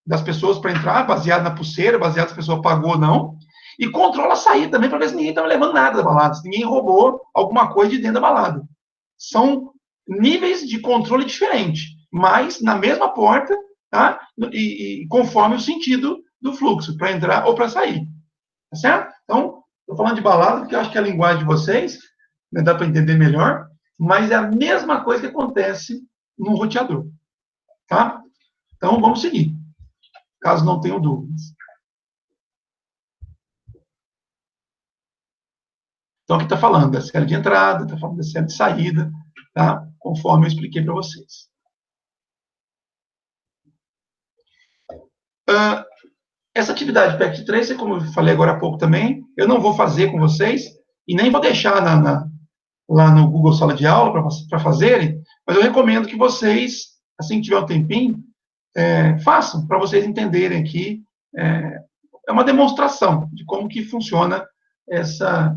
[SPEAKER 1] das pessoas para entrar, baseado na pulseira, baseado se a pessoa pagou ou não, e controla a saída também para ver se ninguém está levando nada da balada, se ninguém roubou alguma coisa de dentro da balada. São níveis de controle diferentes, mas na mesma porta, tá? E conforme o sentido do fluxo, para entrar ou para sair. Tá certo? Então, estou falando de balada porque eu acho que é a linguagem de vocês, né, dá para entender melhor, mas é a mesma coisa que acontece no roteador. Tá? Então, vamos seguir, caso não tenham dúvidas. Então, aqui está falando da série de entrada, está falando da série de saída, tá? Conforme eu expliquei para vocês. Essa atividade Pact Tracer, como eu falei agora há pouco também, eu não vou fazer com vocês, e nem vou deixar lá no Google Sala de Aula para fazerem, mas eu recomendo que vocês, assim que tiver um tempinho, façam, para vocês entenderem aqui. É uma demonstração de como que funciona essa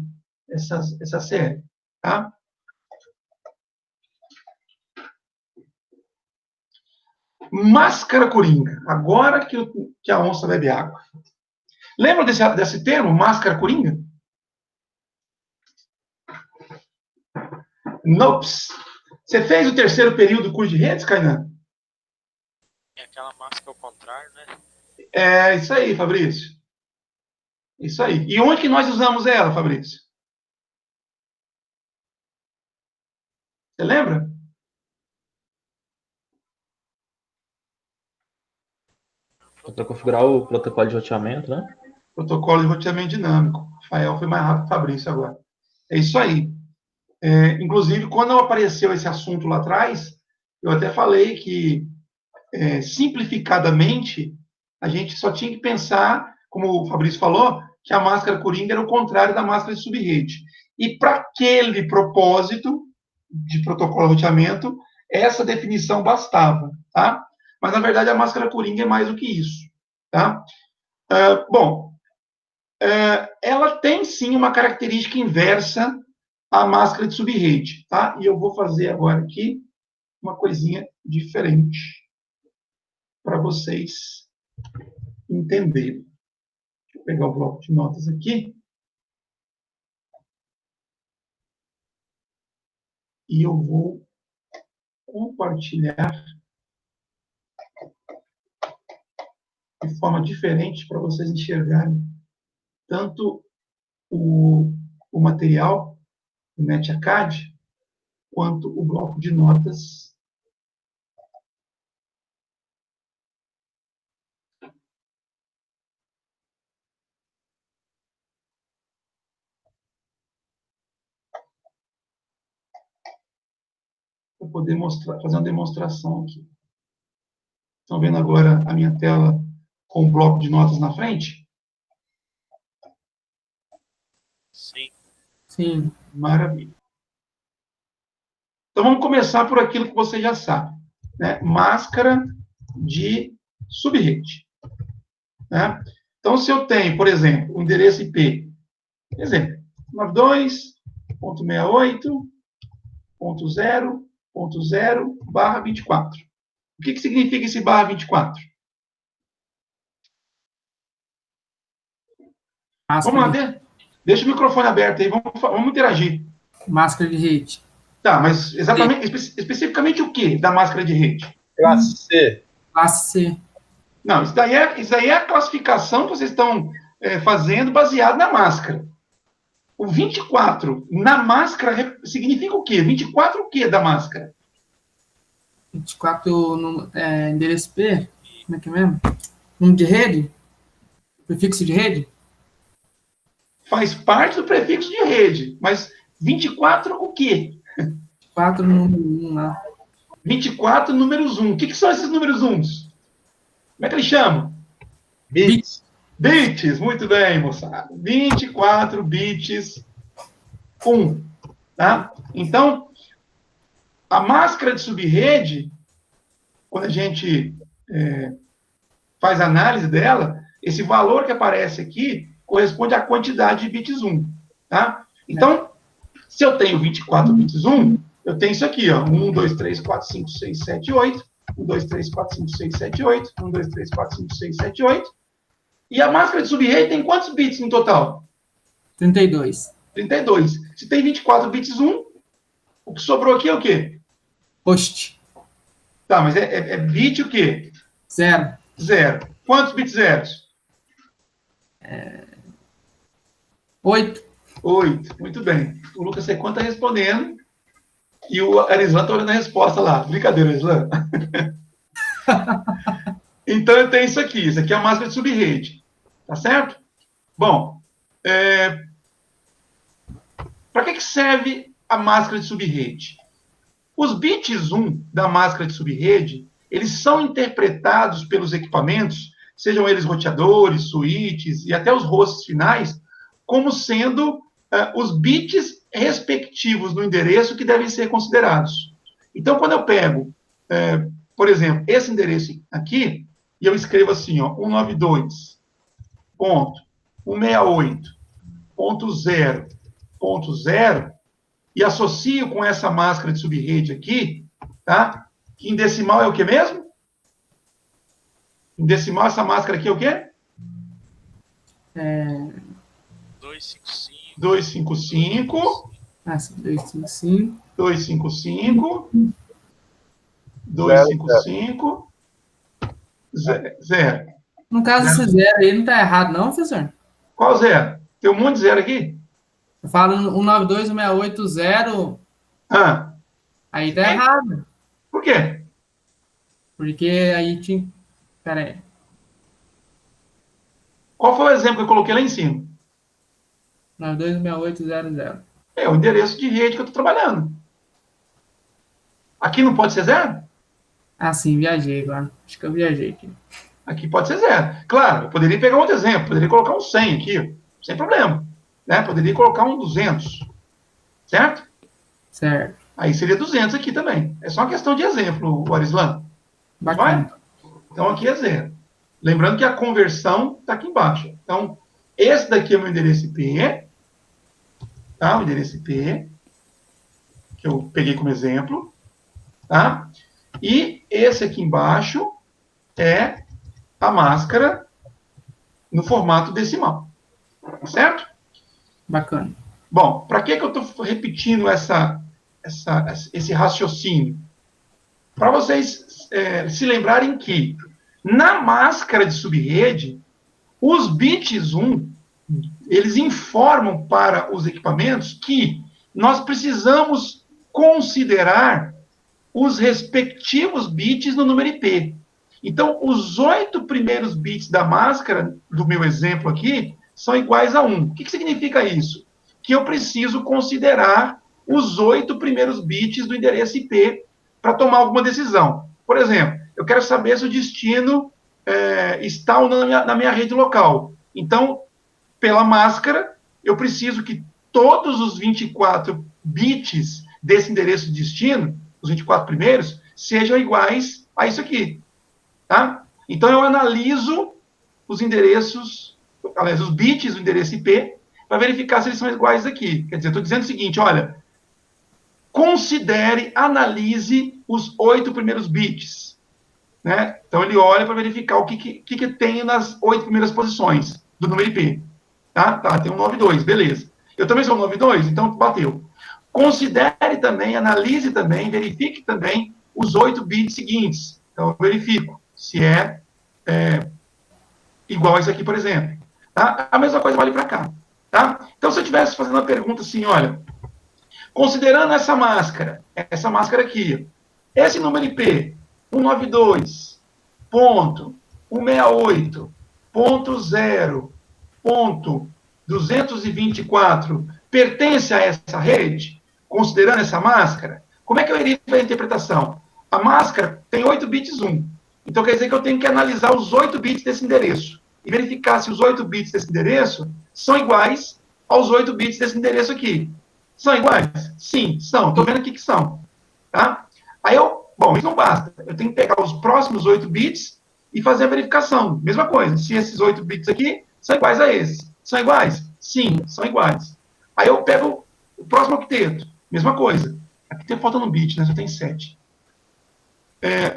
[SPEAKER 1] série, tá? Máscara coringa. Agora que a onça bebe água. Lembra desse termo, máscara coringa? Nops. Você fez o terceiro período do curso de redes, Kainan?
[SPEAKER 5] É aquela máscara ao contrário, né?
[SPEAKER 1] É isso aí, Fabrício. Isso aí. E onde que nós usamos ela, Fabrício? Você lembra?
[SPEAKER 3] Para configurar o protocolo de roteamento, né?
[SPEAKER 1] Protocolo de roteamento dinâmico. Rafael foi mais rápido que o Fabrício agora. É isso aí. Inclusive, quando apareceu esse assunto lá atrás, eu até falei que, simplificadamente, a gente só tinha que pensar, como o Fabrício falou, que a máscara coringa era o contrário da máscara de subrede. E para aquele propósito de protocolo de roteamento, essa definição bastava, tá? Mas, na verdade, a máscara coringa é mais do que isso, tá? Ela tem, sim, uma característica inversa à máscara de subrede, tá? E eu vou fazer agora aqui uma coisinha diferente para vocês entenderem. Deixa eu pegar o bloco de notas aqui. E eu vou compartilhar de forma diferente para vocês enxergarem tanto o material do NetAcad quanto o bloco de notas. Para poder fazer uma demonstração aqui. Estão vendo agora a minha tela com o bloco de notas na frente?
[SPEAKER 5] Sim.
[SPEAKER 2] Sim.
[SPEAKER 1] Maravilha. Então, vamos começar por aquilo que você já sabe, né? Máscara de subrede. Né? Então, se eu tenho, por exemplo, o endereço IP, exemplo, 92.68.0.0/24. O que significa esse /24? Vamos lá, deixa o microfone aberto aí, vamos interagir.
[SPEAKER 2] Máscara de rede.
[SPEAKER 1] Tá, mas exatamente, especificamente o que da máscara de rede?
[SPEAKER 4] Classe C.
[SPEAKER 2] Classe C.
[SPEAKER 1] Não, isso daí é a classificação que vocês estão fazendo baseado na máscara. O 24 na máscara significa o quê? 24 o quê da máscara?
[SPEAKER 2] 24 endereço P? Como é que é mesmo? Número de rede? Prefixo de rede?
[SPEAKER 1] Faz parte do prefixo de rede, mas 24 o quê?
[SPEAKER 2] 24 número 1 lá.
[SPEAKER 1] 24 números 1. O que são esses números 1? Como é que eles chamam?
[SPEAKER 4] Bits.
[SPEAKER 1] Bits, muito bem, moçada. 24 bits 1. Tá? Então, a máscara de subrede, quando a gente faz análise dela, esse valor que aparece aqui corresponde à quantidade de bits 1. Tá? Então, se eu tenho 24 bits 1, eu tenho isso aqui, ó, 1, 2, 3, 4, 5, 6, 7, 8. 1, 2, 3, 4, 5, 6, 7, 8. 1, 2, 3, 4, 5, 6, 7, 8. E a máscara de subrede tem quantos bits no total?
[SPEAKER 2] 32.
[SPEAKER 1] 32. Se tem 24 bits 1, o que sobrou aqui é o quê?
[SPEAKER 2] Host.
[SPEAKER 1] Tá, mas é bit o quê?
[SPEAKER 2] 0.
[SPEAKER 1] 0. Quantos bits zeros?
[SPEAKER 2] 8.
[SPEAKER 1] 8. Muito bem. O Lucas Sequan está respondendo e o Arislan está olhando a resposta lá. Brincadeira, Arislan. Então, eu tenho isso aqui. Isso aqui é a máscara de subrede. Tá certo? Bom, para que serve a máscara de subrede? Os bits 1 da máscara de subrede, eles são interpretados pelos equipamentos, sejam eles roteadores, switches e até os hosts finais, como sendo os bits respectivos do endereço que devem ser considerados. Então, quando eu pego, por exemplo, esse endereço aqui, e eu escrevo assim, ó, 192.168.0.0, e associo com essa máscara de subrede aqui, tá? Que em decimal é o que mesmo? Em decimal, essa máscara aqui é o quê?
[SPEAKER 5] 255.
[SPEAKER 1] 255.
[SPEAKER 2] 255.
[SPEAKER 1] 255. 255. 0.
[SPEAKER 2] No caso, esse 0 aí não está errado, não, professor?
[SPEAKER 1] Qual 0? Tem um monte de 0 aqui?
[SPEAKER 2] Eu falo 192.168.0.
[SPEAKER 1] Ah.
[SPEAKER 2] Aí tá errado.
[SPEAKER 1] Por quê?
[SPEAKER 2] Porque aí tinha. Pera aí.
[SPEAKER 1] Qual foi o exemplo que eu coloquei lá em cima?
[SPEAKER 2] 92.168.0.0.
[SPEAKER 1] É o endereço de rede que eu estou trabalhando. Aqui não pode ser 0?
[SPEAKER 2] Ah, sim, viajei agora. Acho que eu viajei aqui.
[SPEAKER 1] Aqui pode ser 0. Claro, eu poderia pegar outro exemplo. Poderia colocar um 100 aqui, sem problema. Né? Poderia colocar um 200. Certo?
[SPEAKER 2] Certo.
[SPEAKER 1] Aí seria 200 aqui também. É só uma questão de exemplo, Arislan.
[SPEAKER 2] Bacana.
[SPEAKER 1] Então, aqui é 0. Lembrando que a conversão está aqui embaixo. Então, esse daqui é o meu endereço IP. Tá? O endereço IP, que eu peguei como exemplo. Tá? E esse aqui embaixo é a máscara no formato decimal. Certo?
[SPEAKER 2] Bacana.
[SPEAKER 1] Bom, para que eu estou repetindo esse raciocínio? Para vocês se lembrarem que na máscara de subrede, os bits 1, eles informam para os equipamentos que nós precisamos considerar os respectivos bits no número IP. Então, os 8 primeiros bits da máscara, do meu exemplo aqui, são iguais a 1. O que significa isso? Que eu preciso considerar os 8 primeiros bits do endereço IP para tomar alguma decisão. Por exemplo, eu quero saber se o destino está ou não na minha rede local. Então, pela máscara, eu preciso que todos os 24 bits desse endereço de destino, os 24 primeiros, sejam iguais a isso aqui. Tá? Então, eu analiso os endereços, aliás, os bits do endereço IP, para verificar se eles são iguais aqui. Quer dizer, eu estou dizendo o seguinte, olha, considere, analise os 8 primeiros bits. Né? Então, ele olha para verificar o que tem nas 8 primeiras posições do número IP. Tá, tem um 92, beleza. Eu também sou um 92, então bateu. Considere também, analise também, verifique também os 8 bits seguintes. Então, eu verifico se é igual a isso aqui, por exemplo. Tá? A mesma coisa vale para cá. Tá? Então, se eu estivesse fazendo uma pergunta assim, olha, considerando essa máscara aqui, esse número IP, 192.168.0.224, pertence a essa rede, considerando essa máscara, como é que eu iria para a interpretação? A máscara tem 8 bits 1. Então, quer dizer que eu tenho que analisar os 8 bits desse endereço e verificar se os 8 bits desse endereço são iguais aos 8 bits desse endereço aqui. São iguais? Sim, são. Estou vendo aqui que são. Tá? Aí bom, isso não basta. Eu tenho que pegar os próximos 8 bits e fazer a verificação. Mesma coisa. Se esses 8 bits aqui são iguais a esses. São iguais? Sim, são iguais. Aí eu pego o próximo octeto. Mesma coisa. Aqui tem faltando um bit, né? Só tem 7.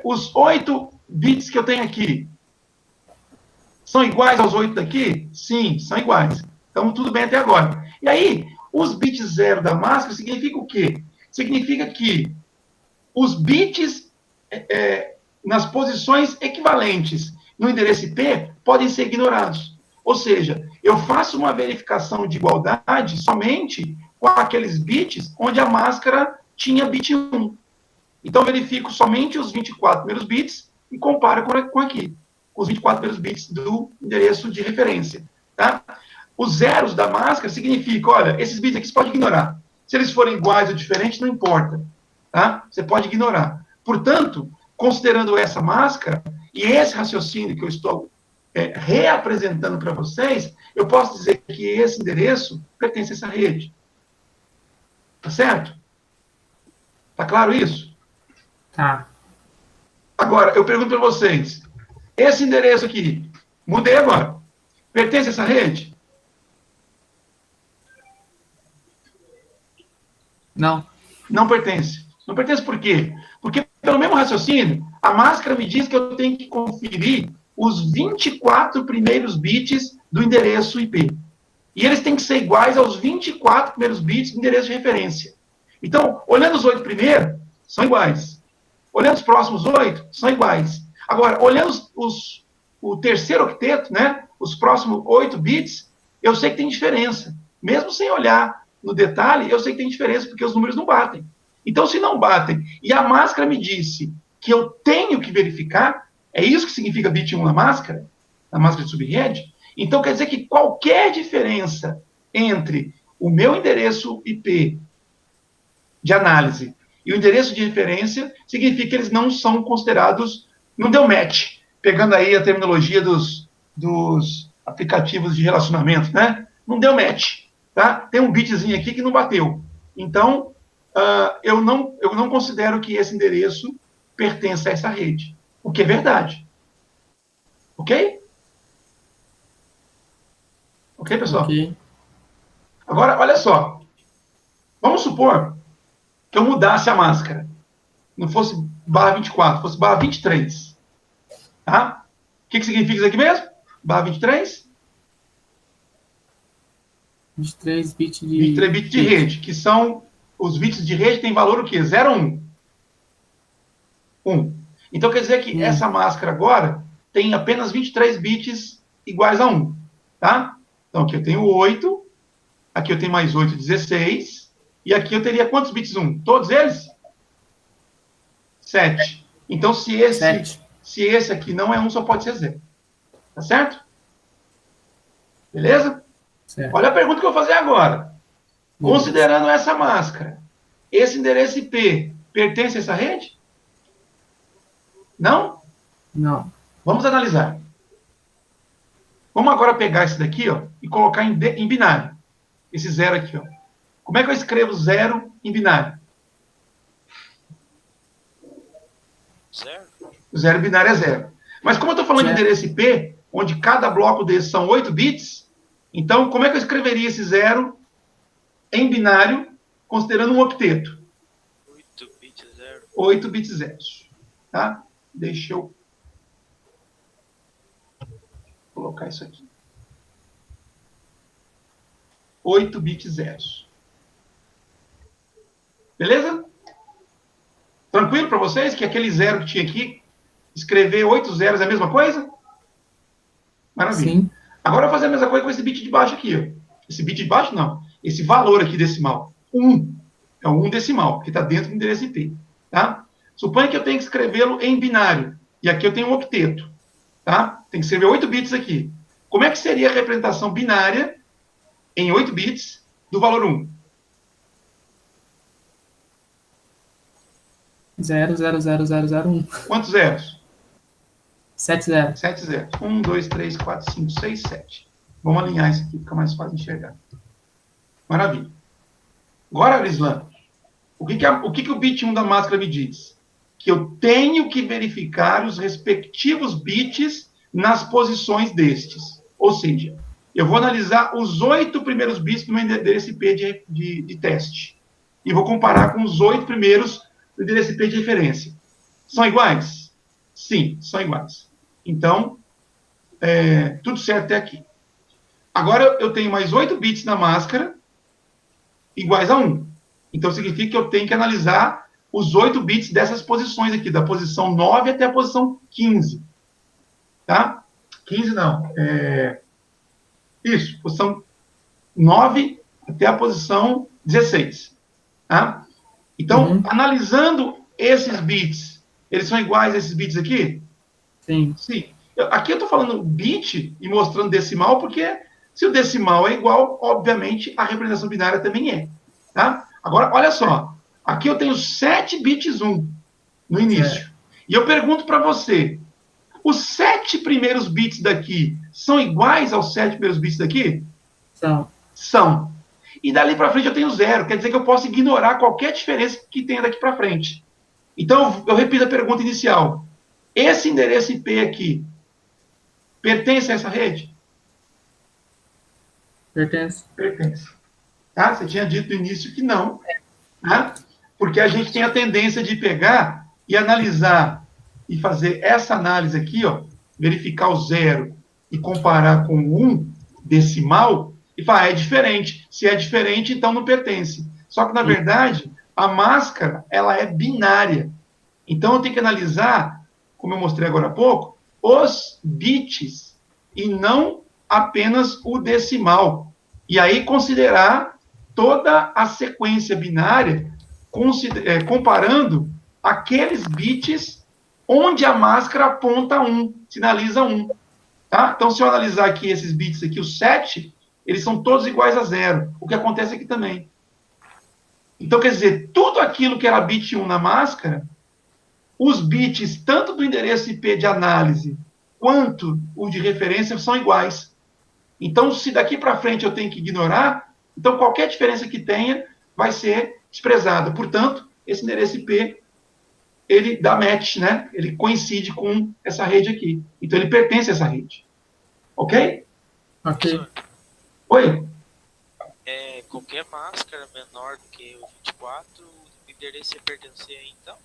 [SPEAKER 1] os 8 bits que eu tenho aqui são iguais aos 8 daqui? Sim, são iguais. Então, tudo bem até agora. E aí, os bits 0 da máscara significa o quê? Significa que os bits nas posições equivalentes no endereço IP podem ser ignorados. Ou seja, eu faço uma verificação de igualdade somente com aqueles bits onde a máscara tinha bit 1. Então, eu verifico somente os 24 primeiros bits e comparo com aqui, com os 24 primeiros bits do endereço de referência. Tá? Os zeros da máscara significa, olha, esses bits aqui você pode ignorar. Se eles forem iguais ou diferentes, não importa. Tá? Você pode ignorar. Portanto, considerando essa máscara e esse raciocínio que eu estou reapresentando para vocês, eu posso dizer que esse endereço pertence a essa rede. Tá certo? Tá claro isso?
[SPEAKER 2] Tá.
[SPEAKER 1] Agora, eu pergunto para vocês, esse endereço aqui, mudei agora, pertence a essa rede?
[SPEAKER 2] Não.
[SPEAKER 1] Não pertence. Não pertence por quê? Porque, pelo mesmo raciocínio, a máscara me diz que eu tenho que conferir os 24 primeiros bits do endereço IP. E eles têm que ser iguais aos 24 primeiros bits do endereço de referência. Então, olhando os 8 primeiros, são iguais. Olhando os próximos 8, são iguais. Agora, olhando o terceiro octeto, né, os próximos 8 bits, eu sei que tem diferença. Mesmo sem olhar no detalhe, eu sei que tem diferença, porque os números não batem. Então, se não batem, e a máscara me disse que eu tenho que verificar, é isso que significa bit 1 na máscara de subrede, então quer dizer que qualquer diferença entre o meu endereço IP de análise e o endereço de referência significa que eles não são considerados, não deu match, pegando aí a terminologia dos aplicativos de relacionamento, né? Não deu match, tá? Tem um bitzinho aqui que não bateu. Então, eu não considero que esse endereço pertence a essa rede, o que é verdade. Ok? Ok, pessoal?
[SPEAKER 2] Ok.
[SPEAKER 1] Agora, olha só. Vamos supor que eu mudasse a máscara. Não fosse barra 24, fosse barra 23. Tá? O que significa isso aqui mesmo? Barra 23?
[SPEAKER 2] 23 bits de...
[SPEAKER 1] 23 bits de rede, que são... Os bits de rede têm valor o quê? 0 ou 1? 1. Então, quer dizer que essa máscara agora tem apenas 23 bits iguais a 1. Tá? Então, aqui eu tenho 8. Aqui eu tenho mais 8, 16. E aqui eu teria quantos bits 1? Todos eles? 7. Então, se esse aqui não é 1, só pode ser 0. Tá certo? Beleza?
[SPEAKER 2] Certo.
[SPEAKER 1] Olha a pergunta que eu vou fazer agora. Considerando essa máscara, esse endereço IP pertence a essa rede? Não?
[SPEAKER 2] Não.
[SPEAKER 1] Vamos analisar. Vamos agora pegar esse daqui, ó, e colocar em binário. Esse 0 aqui, ó. Como é que eu escrevo 0 em binário?
[SPEAKER 5] 0?
[SPEAKER 1] O 0 binário é 0. Mas como eu estou falando de endereço IP, onde cada bloco desses são 8 bits, então como é que eu escreveria esse 0 em binário, considerando um octeto?
[SPEAKER 5] 8 bits 0.
[SPEAKER 1] 8 bits zeros. Tá? Deixa eu colocar isso aqui. 8 bits zeros. Beleza? Tranquilo para vocês que aquele 0 que tinha aqui, escrever 8 zeros é a mesma coisa? Maravilha.
[SPEAKER 2] Sim.
[SPEAKER 1] Agora eu vou fazer a mesma coisa com esse bit de baixo aqui. Ó. Esse bit de baixo, não. Esse valor aqui decimal. 1. É o 1 decimal, que está dentro do endereço IP. Tá? Suponha que eu tenho que escrevê-lo em binário. E aqui eu tenho um octeto. Tá? Tem que escrever 8 bits aqui. Como é que seria a representação binária em 8 bits do valor 1?
[SPEAKER 2] 0,00001.
[SPEAKER 1] Quantos zeros?
[SPEAKER 2] 7 zeros.
[SPEAKER 1] 7 zeros. 1, 2, 3, 4, 5, 6, 7. Vamos alinhar isso aqui, fica mais fácil de enxergar. Maravilha. Agora, Arislan, o que o bit 1 da máscara me diz? Que eu tenho que verificar os respectivos bits nas posições destes. Ou seja, eu vou analisar os 8 primeiros bits do meu endereço IP de teste. E vou comparar com os 8 primeiros do endereço IP de referência. São iguais? Sim, são iguais. Então, tudo certo até aqui. Agora eu tenho mais 8 bits na máscara iguais a 1. Então, significa que eu tenho que analisar os 8 bits dessas posições aqui, da posição 9 até a posição 15. Tá? 15 não. Isso, posição 9 até a posição 16. Tá? Então, analisando esses bits, eles são iguais a esses bits aqui?
[SPEAKER 2] Sim.
[SPEAKER 1] Sim. Aqui eu estou falando bit e mostrando decimal, porque se o decimal é igual, obviamente, a representação binária também é. Tá? Agora, olha só. Aqui eu tenho 7 bits 1 no início. E eu pergunto para você, os 7 primeiros bits daqui são iguais aos 7 primeiros bits daqui?
[SPEAKER 2] São.
[SPEAKER 1] São. E dali para frente eu tenho 0. Quer dizer que eu posso ignorar qualquer diferença que tenha daqui para frente. Então, eu repito a pergunta inicial. Esse endereço IP aqui pertence a essa rede?
[SPEAKER 2] Pertence.
[SPEAKER 1] Pertence. Tá? Você tinha dito no início que não. Tá? Porque a gente tem a tendência de pegar e analisar e fazer essa análise aqui, ó, verificar o 0 e comparar com o 1 decimal e falar, é diferente. Se é diferente, então não pertence. Só que, na verdade, a máscara, ela é binária. Então, eu tenho que analisar, como eu mostrei agora há pouco, os bits e não apenas o decimal. E aí, considerar toda a sequência binária, comparando aqueles bits onde a máscara aponta 1, sinaliza 1. Tá? Então, se eu analisar aqui esses bits aqui, os 7, eles são todos iguais a 0. O que acontece aqui também. Então, quer dizer, tudo aquilo que era bit 1 na máscara, os bits, tanto do endereço IP de análise, quanto o de referência, são iguais. Então, se daqui para frente eu tenho que ignorar, então qualquer diferença que tenha vai ser desprezada. Portanto, esse endereço IP, ele dá match, né? Ele coincide com essa rede aqui. Então, ele pertence a essa rede. Ok?
[SPEAKER 2] Ok.
[SPEAKER 1] Oi?
[SPEAKER 5] Qualquer máscara menor do que o 24, o endereço ia pertencer aí, então?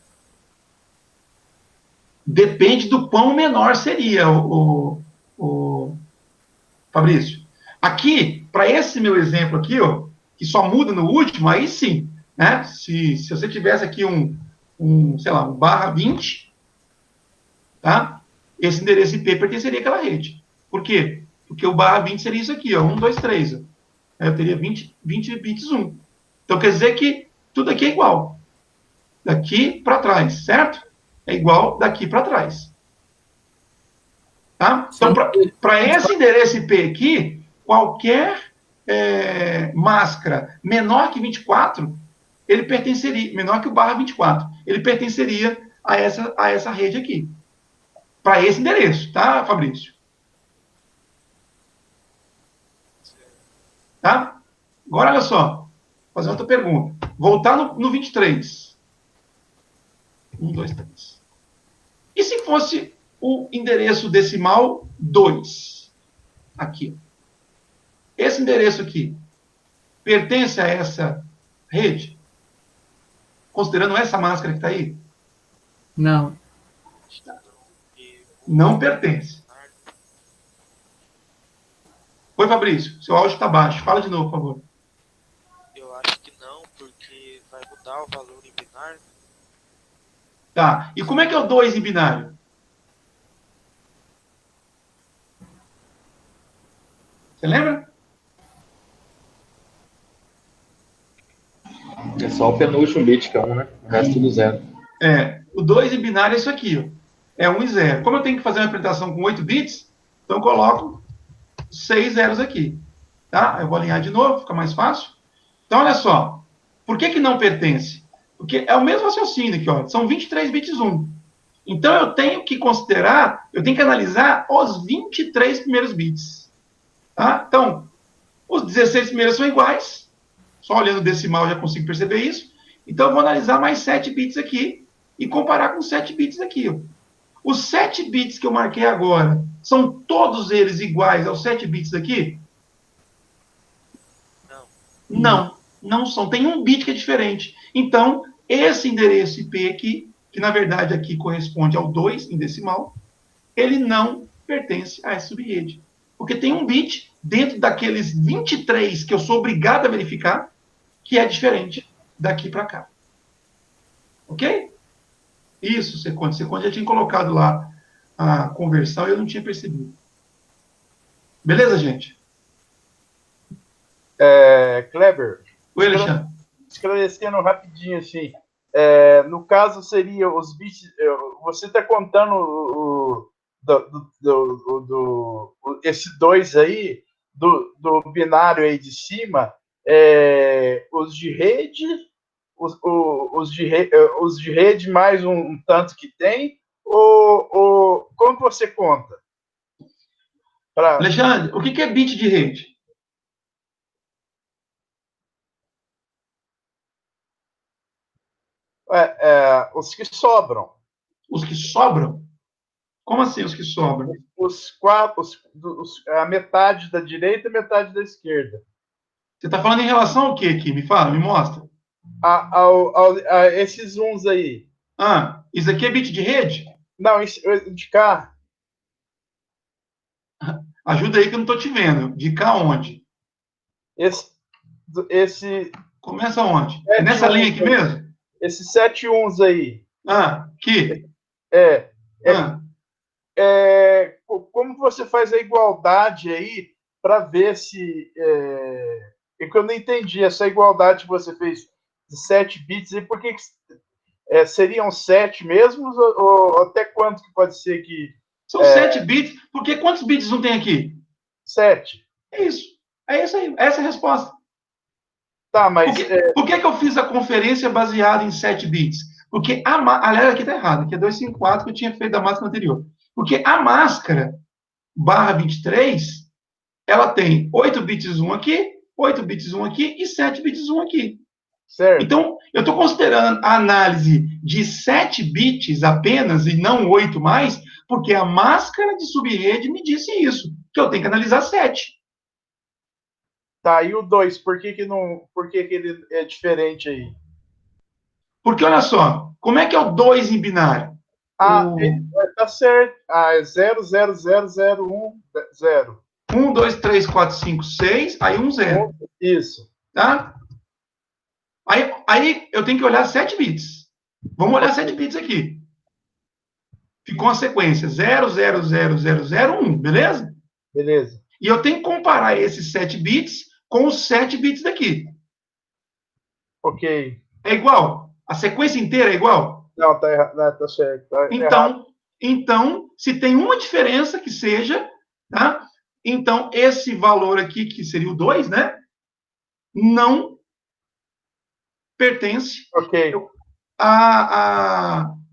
[SPEAKER 1] Depende do quão menor seria o Fabrício. Aqui, para esse meu exemplo aqui, ó, que só muda no último, aí sim, né? Se você tivesse aqui sei lá, um /20, tá? Esse endereço IP pertenceria àquela rede. Por quê? Porque o /20 seria isso aqui, ó, 1, 2, 3. Ó. Aí eu teria 20 bits 1. Então, quer dizer que tudo aqui é igual. Daqui para trás, certo? É igual daqui para trás. Tá? Então, para esse endereço IP aqui, qualquer máscara menor que 24, ele pertenceria, menor que o /24, ele pertenceria a essa rede aqui. Para esse endereço, tá, Fabrício? Tá? Agora, olha só. Vou fazer outra pergunta. Voltar no 23. 1, 2, 3. E se fosse o endereço decimal 2? Aqui. Esse endereço aqui pertence a essa rede? Considerando essa máscara que está aí?
[SPEAKER 2] Não.
[SPEAKER 1] Não pertence. Oi, Fabrício. Seu áudio está baixo. Fala de novo, por favor.
[SPEAKER 5] Eu acho que não, porque vai mudar o valor em binário.
[SPEAKER 1] Tá. E como é que é o 2 em binário? Você lembra?
[SPEAKER 3] É só o penúltimo bit que é 1, né? O resto tudo 0.
[SPEAKER 1] O 2 em binário é isso aqui, ó. É 1 e 0. Como eu tenho que fazer uma representação com 8 bits, então eu coloco 6 zeros aqui. Tá? Eu vou alinhar de novo, fica mais fácil. Então, olha só. Por que não pertence? Porque é o mesmo raciocínio aqui, ó. São 23 bits 1. Então, eu tenho que considerar, eu tenho que analisar os 23 primeiros bits. Tá? Então, os 16 primeiros são iguais. Só olhando o decimal eu já consigo perceber isso. Então, eu vou analisar mais 7 bits aqui e comparar com 7 bits aqui. Ó. Os 7 bits que eu marquei agora, são todos eles iguais aos 7 bits aqui? Não, não são. Tem um bit que é diferente. Então, esse endereço IP aqui que na verdade aqui corresponde ao 2 em decimal, ele não pertence a essa subrede. Porque tem um bit dentro daqueles 23 que eu sou obrigado a verificar, que é diferente daqui para cá. Ok? Isso, Seconde. Seconde já tinha colocado lá a conversão e eu não tinha percebido. Beleza, gente?
[SPEAKER 4] Kleber,
[SPEAKER 1] Oi, Alexandre.
[SPEAKER 4] esclarecendo rapidinho, assim, no caso seria os bits, você está contando esse 2 aí, do binário aí de cima, os de rede, os de rede mais um tanto que tem, ou como você conta?
[SPEAKER 1] Alexandre, o que é bit de rede?
[SPEAKER 4] Os que sobram.
[SPEAKER 1] Os que sobram? Como assim os que sobram?
[SPEAKER 4] A metade da direita e metade da esquerda.
[SPEAKER 1] Você está falando em relação ao que aqui? Me fala, me mostra.
[SPEAKER 4] A esses uns aí.
[SPEAKER 1] Isso aqui é bit de rede?
[SPEAKER 4] Não, de cá.
[SPEAKER 1] Ajuda aí que eu não estou te vendo. De cá onde?
[SPEAKER 4] Esse
[SPEAKER 1] Começa onde? É nessa linha aqui mesmo?
[SPEAKER 4] Esses 7 uns aí.
[SPEAKER 1] Aqui.
[SPEAKER 4] Como você faz a igualdade aí para ver se... É que eu não entendi essa igualdade que você fez de 7 bits. E por que seriam 7 mesmo? Ou até quanto que pode ser que...
[SPEAKER 1] São 7 bits. Porque quantos bits não tem aqui?
[SPEAKER 4] 7.
[SPEAKER 1] É isso. É isso aí. Essa é a resposta.
[SPEAKER 4] Tá, mas...
[SPEAKER 1] Por que eu fiz a conferência baseada em 7 bits? Porque aliás, aqui está errado. Aqui é 254 que eu tinha feito da máscara anterior. Porque a máscara barra 23, ela tem 8 bits 1 aqui, 8 bits 1 aqui e 7 bits 1 aqui.
[SPEAKER 4] Certo.
[SPEAKER 1] Então, eu estou considerando a análise de 7 bits apenas e não 8 mais, porque a máscara de subrede me disse isso, que eu tenho que analisar 7.
[SPEAKER 4] Tá, e o 2, por que ele é diferente aí?
[SPEAKER 1] Porque, olha só, como é que é o 2 em binário?
[SPEAKER 4] Tá certo. É 0, 0, 0, 0, 1, 0.
[SPEAKER 1] 1, 2, 3, 4, 5, 6, aí 1, 0.
[SPEAKER 4] Isso.
[SPEAKER 1] Tá? Aí eu tenho que olhar 7 bits. Vamos olhar 7 bits aqui. Ficou uma sequência 0, 0, 0, 0, 0, 1, beleza?
[SPEAKER 4] Beleza.
[SPEAKER 1] E eu tenho que comparar esses 7 bits com os 7 bits daqui.
[SPEAKER 4] Ok.
[SPEAKER 1] É igual? A sequência inteira é igual?
[SPEAKER 4] Não, tá errado. Não, tá certo. Tá errado.
[SPEAKER 1] Então, se tem uma diferença que seja, tá? Então, esse valor aqui, que seria o 2, né? Não pertence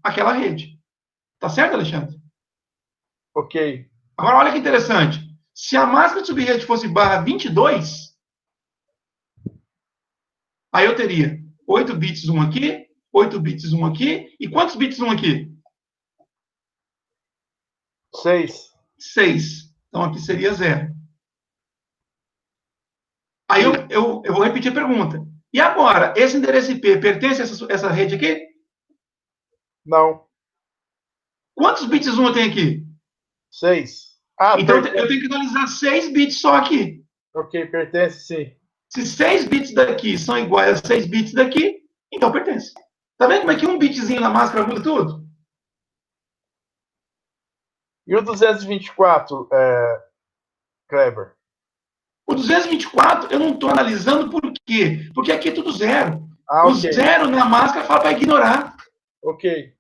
[SPEAKER 1] àquela rede. Tá certo, Alexandre?
[SPEAKER 4] Ok.
[SPEAKER 1] Agora, olha que interessante. Se a máscara de subrede fosse barra 22, aí eu teria 8 bits 1 aqui, 8 bits 1 aqui, e quantos bits 1 aqui?
[SPEAKER 4] 6.
[SPEAKER 1] 6. Então, aqui seria 0. Aí eu vou repetir a pergunta. E agora, esse endereço IP pertence a essa rede aqui?
[SPEAKER 4] Não.
[SPEAKER 1] Quantos bits 1 eu tenho aqui?
[SPEAKER 4] 6.
[SPEAKER 1] Então, eu tenho que analisar 6 bits só aqui.
[SPEAKER 4] Ok, pertence sim.
[SPEAKER 1] Se 6 bits daqui são iguais a 6 bits daqui, então pertence. Tá vendo como é que um bitzinho na máscara muda tudo?
[SPEAKER 4] E o 224, Kleber?
[SPEAKER 1] O 224 eu não estou analisando por quê? Porque aqui é tudo 0. O 0 na máscara fala para ignorar.
[SPEAKER 4] Ok.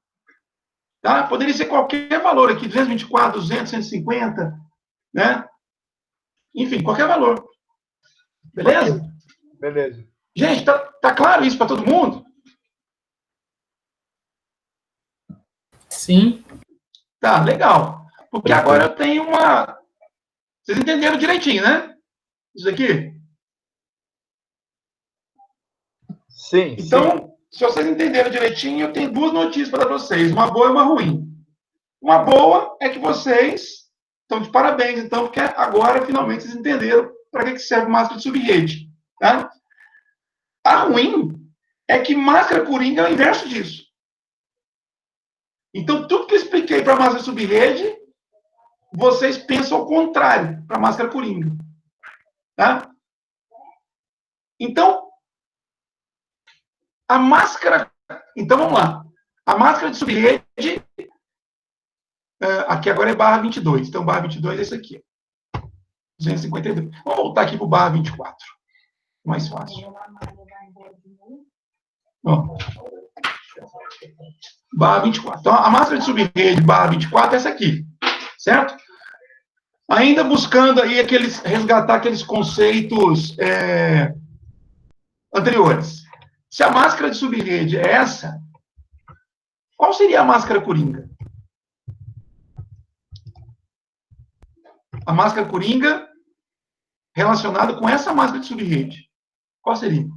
[SPEAKER 1] Tá? Poderia ser qualquer valor aqui, 224, 200, 150, né? Enfim, qualquer valor. Beleza?
[SPEAKER 4] Okay. Beleza.
[SPEAKER 1] Gente, tá claro isso para todo mundo?
[SPEAKER 2] Sim.
[SPEAKER 1] Tá, legal. Porque agora eu tenho uma... Vocês entenderam direitinho, né? Isso aqui?
[SPEAKER 4] Sim.
[SPEAKER 1] Então, se vocês entenderam direitinho, eu tenho duas notícias para vocês, uma boa e uma ruim. Uma boa é que vocês estão de parabéns, então, porque agora, finalmente, vocês entenderam para que serve máscara de subrede. Tá? A ruim é que máscara coringa é o inverso disso. Então, tudo que eu expliquei para a máscara de subrede, vocês pensam ao contrário para a máscara coringa. Tá? Então, a máscara... Então, vamos lá. A máscara de subrede, aqui agora é barra 22. Então, barra 22 é isso aqui. 252. Vamos voltar aqui para o barra 24. Mais fácil. Ó. Barra 24. Então, a máscara de subrede barra 24 é essa aqui. Certo? Ainda buscando aí resgatar aqueles conceitos anteriores. Se a máscara de subrede é essa, qual seria a máscara coringa? A máscara coringa relacionada com essa máscara de subrede. Qual seria?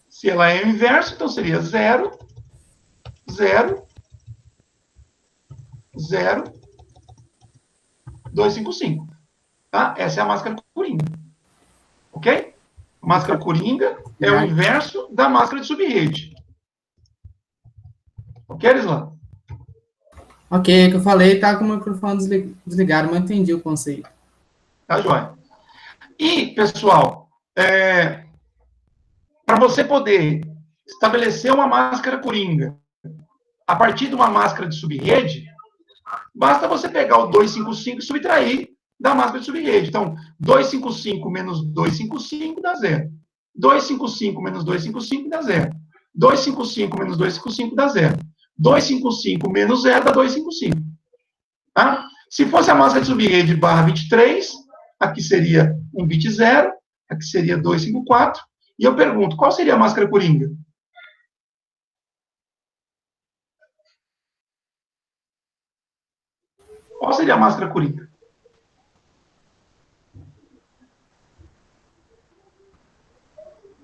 [SPEAKER 1] Se ela é o inverso, então seria 0, 0, 0, 255. Tá? Essa é a máscara coringa. Ok? A máscara coringa é o inverso da máscara de subrede. Ok, Elislan?
[SPEAKER 2] Ok, é que eu falei, tá com o microfone desligado, mas entendi o conceito.
[SPEAKER 1] Tá, joia? E, pessoal, para você poder estabelecer uma máscara coringa a partir de uma máscara de subrede, basta você pegar o 255 e subtrair da máscara de subrede. Então, 255 menos 255 dá 0. 255 menos 255 dá 0. 255 menos 255 dá 0. 255 menos 0 dá 255. Tá? Se fosse a máscara de subrede barra 23, aqui seria um bit 0, aqui seria 254. E eu pergunto, qual seria a máscara coringa? Qual seria a máscara coringa?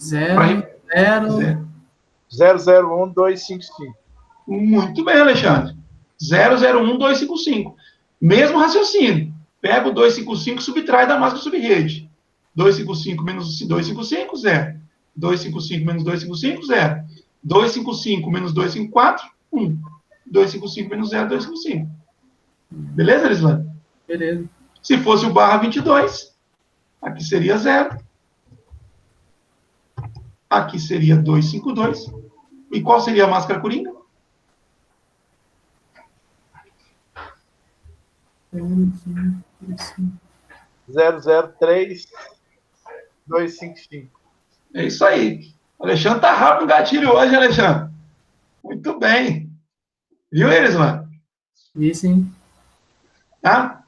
[SPEAKER 2] Zero, zero.
[SPEAKER 4] 001255.
[SPEAKER 1] Muito bem, Alexandre. 001255. Mesmo raciocínio. Pega o 255 e subtrai da máscara subrede. 255 menos 255, 0. 255 menos 255, 0. 255 menos 254, 1. 255 menos 0, 255. Beleza, Elislan?
[SPEAKER 2] Beleza.
[SPEAKER 1] Se fosse o barra 22, aqui seria 0. Aqui seria 252. E qual seria a máscara coringa?
[SPEAKER 4] 003255.
[SPEAKER 1] É isso aí. O Alexandre tá rápido no gatilho hoje, Alexandre. Muito bem. Viu, Elislan?
[SPEAKER 2] Isso, hein?
[SPEAKER 1] Tá?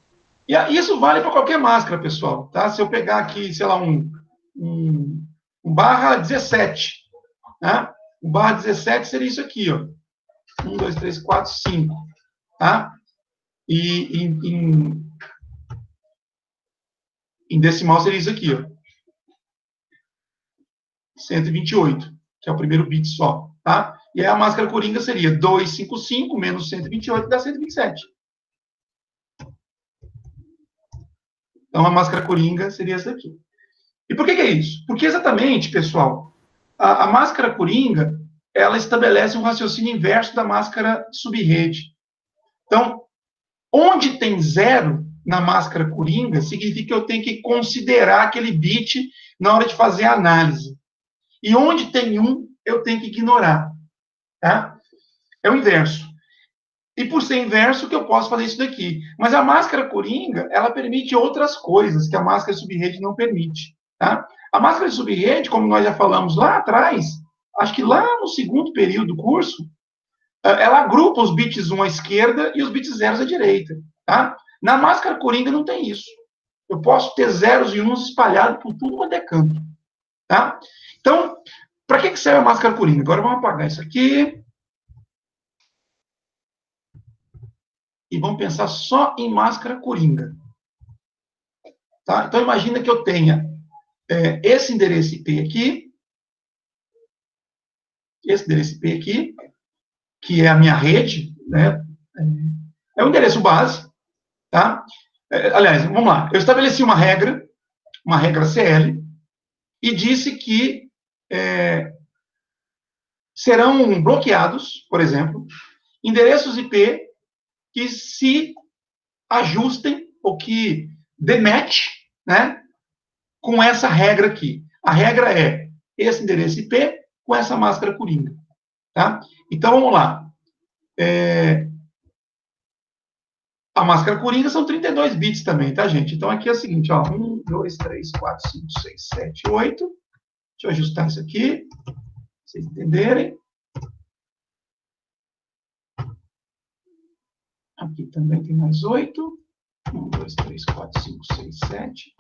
[SPEAKER 1] E isso vale para qualquer máscara, pessoal. Tá? Se eu pegar aqui, sei lá, um barra 17. Tá? O barra 17 seria isso aqui, ó. 1, 2, 3, 4, 5. Tá? E em decimal seria isso aqui, ó. 128, que é o primeiro bit só. Tá? E aí a máscara coringa seria 255 menos 128 dá 127. Então, a máscara coringa seria essa aqui. E por que é isso? Porque exatamente, pessoal, a máscara coringa, ela estabelece um raciocínio inverso da máscara subrede. Então, onde tem 0 na máscara coringa, significa que eu tenho que considerar aquele bit na hora de fazer a análise. E onde tem 1, eu tenho que ignorar. Tá? É o inverso. E por ser inverso, que eu posso fazer isso daqui. Mas a máscara coringa, ela permite outras coisas que a máscara de subrede não permite. Tá? A máscara de subrede, como nós já falamos lá atrás, acho que lá no segundo período do curso, ela agrupa os bits 1 à esquerda e os bits 0 à direita. Tá? Na máscara coringa não tem isso. Eu posso ter zeros e uns espalhados por tudo quanto é canto. Tá? Então, para que serve a máscara coringa? Agora vamos apagar isso aqui. E vamos pensar só em máscara coringa. Tá? Então, imagina que eu tenha esse endereço IP aqui, esse endereço IP aqui, que é a minha rede, né? É o endereço base. Tá? Aliás, vamos lá. Eu estabeleci uma regra CL, e disse que serão bloqueados, por exemplo, endereços IP que se ajustem ou que dematch, né, com essa regra aqui. A regra é esse endereço IP com essa máscara coringa. Tá? Então, vamos lá. A máscara coringa são 32 bits também, tá, gente? Então, aqui é o seguinte, ó, 1, 2, 3, 4, 5, 6, 7, 8. Deixa eu ajustar isso aqui, para vocês entenderem. Aqui também tem mais 8. 1, 2, 3, 4, 5, 6, 7.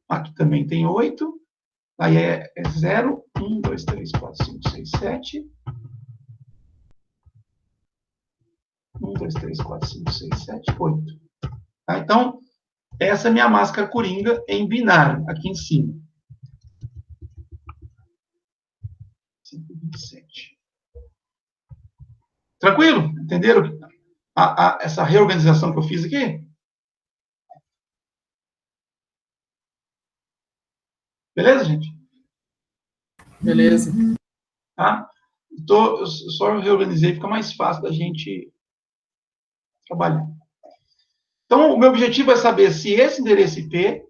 [SPEAKER 1] Aqui também tem 8. Aí é 0. 1, 2, 3, 4, 5, 6, 7. 1, 2, 3, 4, 5, 6, 7, 8. Tá? Então, essa é a minha máscara coringa em binário, aqui em cima. 127. Tranquilo? Entenderam essa reorganização que eu fiz aqui? Beleza, gente?
[SPEAKER 2] Beleza.
[SPEAKER 1] Tá? Eu só reorganizei, fica mais fácil da gente trabalhar. Então, o meu objetivo é saber se esse endereço IP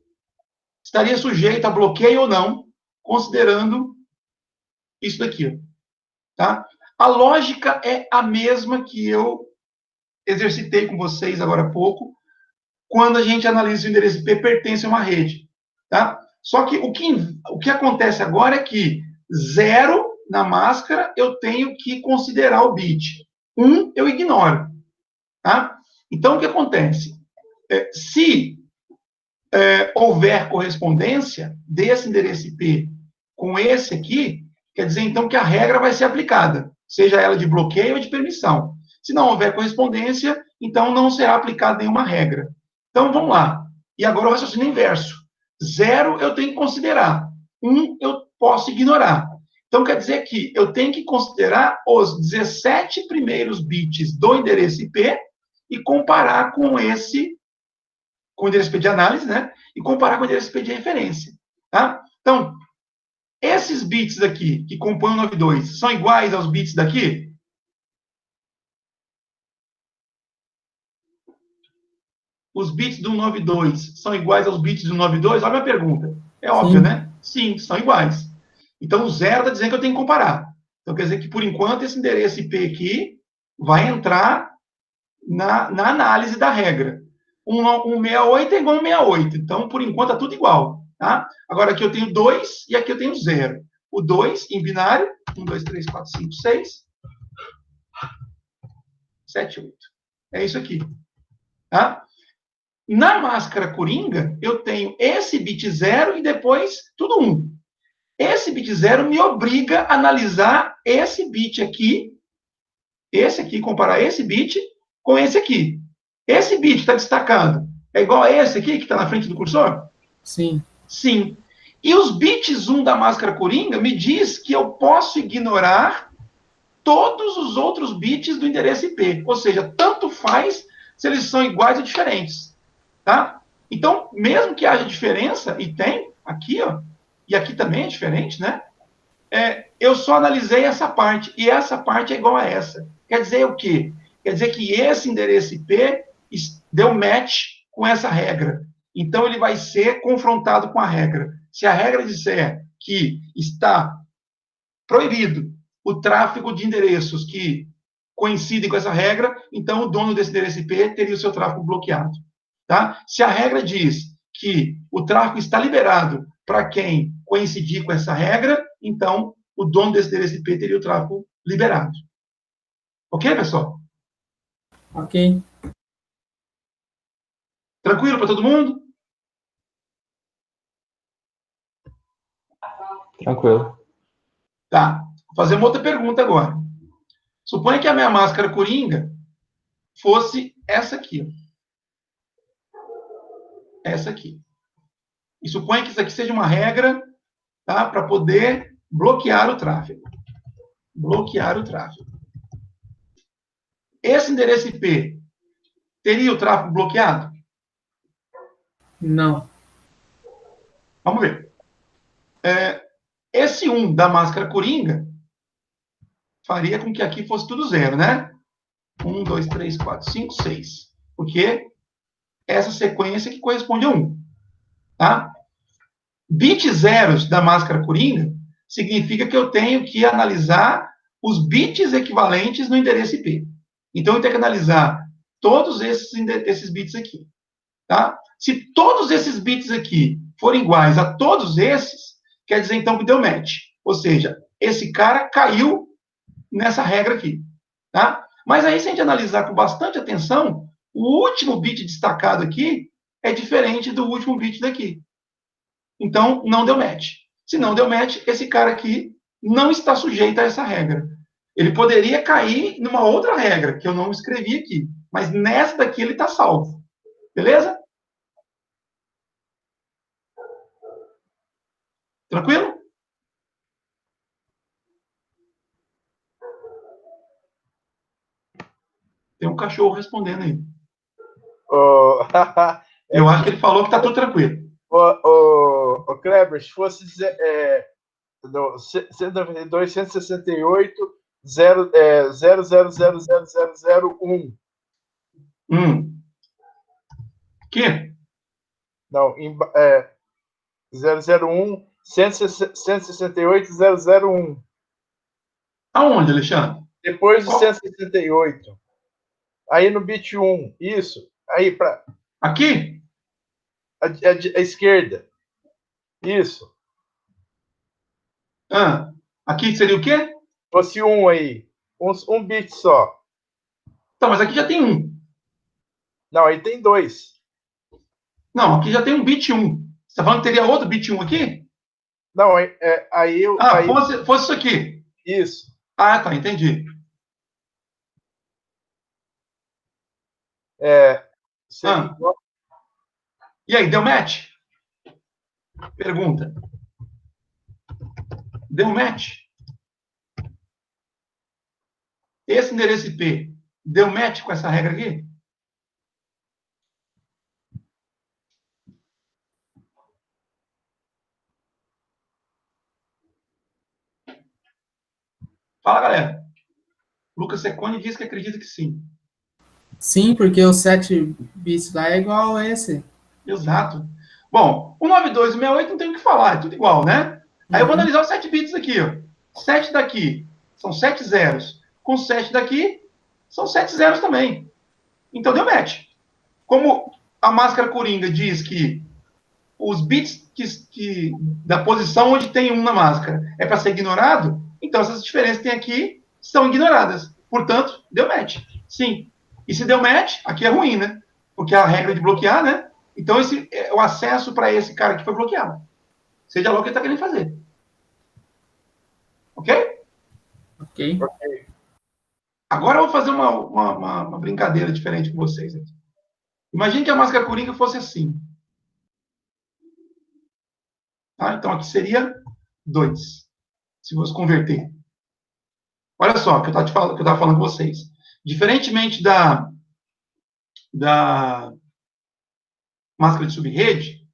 [SPEAKER 1] estaria sujeito a bloqueio ou não, considerando isso daqui. Tá? A lógica é a mesma que eu exercitei com vocês agora há pouco, quando a gente analisa se o endereço IP pertence a uma rede. Tá? Só que o que acontece agora é que 0 na máscara eu tenho que considerar o bit. 1 eu ignoro. Tá? Então, o que acontece? Se houver correspondência desse endereço IP com esse aqui, quer dizer, então, que a regra vai ser aplicada, seja ela de bloqueio ou de permissão. Se não houver correspondência, então não será aplicada nenhuma regra. Então, vamos lá. E agora o raciocínio inverso. 0 eu tenho que considerar. 1 eu posso ignorar. Então, quer dizer que eu tenho que considerar os 17 primeiros bits do endereço IP e comparar com o endereço IP de análise, né? E comparar com o endereço IP de referência. Tá? Então, esses bits aqui, que compõem o 92, são iguais aos bits daqui? Os bits do 92 são iguais aos bits do 92? Olha a minha pergunta. É óbvio, né? Sim, são iguais. Então, o 0 está dizendo que eu tenho que comparar. Então, quer dizer que, por enquanto, esse endereço IP aqui vai entrar na análise da regra. 168 é igual a 168. Então, por enquanto, está tudo igual. Tá? Agora, aqui eu tenho 2 e aqui eu tenho 0. O 2 em binário, 1, 2, 3, 4, 5, 6, 7, 8. É isso aqui. Tá? Na máscara coringa, eu tenho esse bit 0 e depois tudo 1. Esse bit 0 me obriga a analisar esse bit aqui, comparar esse bit com esse aqui. Esse bit está destacado. É igual a esse aqui, que está na frente do cursor?
[SPEAKER 2] Sim.
[SPEAKER 1] Sim. E os bits 1 da máscara coringa me diz que eu posso ignorar todos os outros bits do endereço IP. Ou seja, tanto faz se eles são iguais ou diferentes. Tá? Então, mesmo que haja diferença, e tem aqui, ó, e aqui também é diferente, né? Eu só analisei essa parte, e essa parte é igual a essa. Quer dizer o quê? Quer dizer que esse endereço IP deu match com essa regra. Então, ele vai ser confrontado com a regra. Se a regra disser que está proibido o tráfego de endereços que coincidem com essa regra, então o dono desse endereço IP teria o seu tráfego bloqueado. Tá? Se a regra diz que o tráfego está liberado para quem coincidir com essa regra, então o dono desse endereço IP teria o tráfego liberado. Ok, pessoal?
[SPEAKER 2] Ok.
[SPEAKER 1] Tranquilo para todo mundo?
[SPEAKER 3] Tranquilo.
[SPEAKER 1] Tá. Vou fazer uma outra pergunta agora. Suponha que a minha máscara coringa fosse essa aqui. Essa aqui. E suponha que isso aqui seja uma regra, tá, para poder bloquear o tráfego. Bloquear o tráfego. Esse endereço IP teria o tráfego bloqueado?
[SPEAKER 2] Não.
[SPEAKER 1] Vamos ver. esse 1 da máscara coringa faria com que aqui fosse tudo 0, né? 1, 2, 3, 4, 5, 6. Porque essa sequência que corresponde a 1. Tá? Bit zeros da máscara coringa significa que eu tenho que analisar os bits equivalentes no endereço IP. Então, eu tenho que analisar todos esses bits aqui. Tá? Se todos esses bits aqui forem iguais a todos esses, quer dizer, então, que deu match. Ou seja, esse cara caiu nessa regra aqui. Tá? Mas aí, se a gente analisar com bastante atenção, o último bit destacado aqui é diferente do último bit daqui. Então, não deu match. Se não deu match, esse cara aqui não está sujeito a essa regra. Ele poderia cair numa outra regra, que eu não escrevi aqui. Mas nessa daqui ele está salvo. Beleza? Tranquilo? Tem um cachorro respondendo aí. Eu acho que ele falou que está tudo tranquilo.
[SPEAKER 4] O Kleber, se fosse 192, 168, 0000001.
[SPEAKER 1] Que?
[SPEAKER 4] Não, 001, 168, 001.
[SPEAKER 1] Aonde, Alexandre?
[SPEAKER 4] Depois do 168. Aí no bit 1, isso. Aí para
[SPEAKER 1] aqui?
[SPEAKER 4] A esquerda. Isso.
[SPEAKER 1] Aqui seria o quê?
[SPEAKER 4] Fosse 1 aí. Um bit só.
[SPEAKER 1] Então, mas aqui já tem 1.
[SPEAKER 4] Não, aí tem 2.
[SPEAKER 1] Não, aqui já tem um bit 1. Você está falando que teria outro bit 1 aqui?
[SPEAKER 4] Não, aí eu...
[SPEAKER 1] aí... fosse isso aqui.
[SPEAKER 4] Isso.
[SPEAKER 1] Ah, tá, entendi. E aí, deu match? Pergunta. Deu match? Esse endereço IP deu match com essa regra aqui? Fala, galera. Lucas Secone diz que acredita que sim.
[SPEAKER 2] Sim, porque o 7 bits lá é igual a esse.
[SPEAKER 1] Exato. Bom, o 92 e o 68 não tem o que falar, é tudo igual, né? Aí eu vou analisar os 7 bits aqui, ó. 7 daqui são 7 zeros. Com 7 daqui, são 7 zeros também. Então deu match. Como a máscara coringa diz que os bits da posição onde tem 1 na máscara é para ser ignorado, então essas diferenças que tem aqui são ignoradas. Portanto, deu match. Sim. E se deu match, aqui é ruim, né? Porque a regra de bloquear, né? Então, o acesso para esse cara que foi bloqueado. Seja lá o que ele está querendo fazer. Ok?
[SPEAKER 2] Ok.
[SPEAKER 1] Agora eu vou fazer uma brincadeira diferente com vocês aqui. Imagine que a máscara coringa fosse assim. Tá? Então, aqui seria 2. Se você converter. Olha só o que eu estava falando com vocês. Diferentemente da máscara de subrede,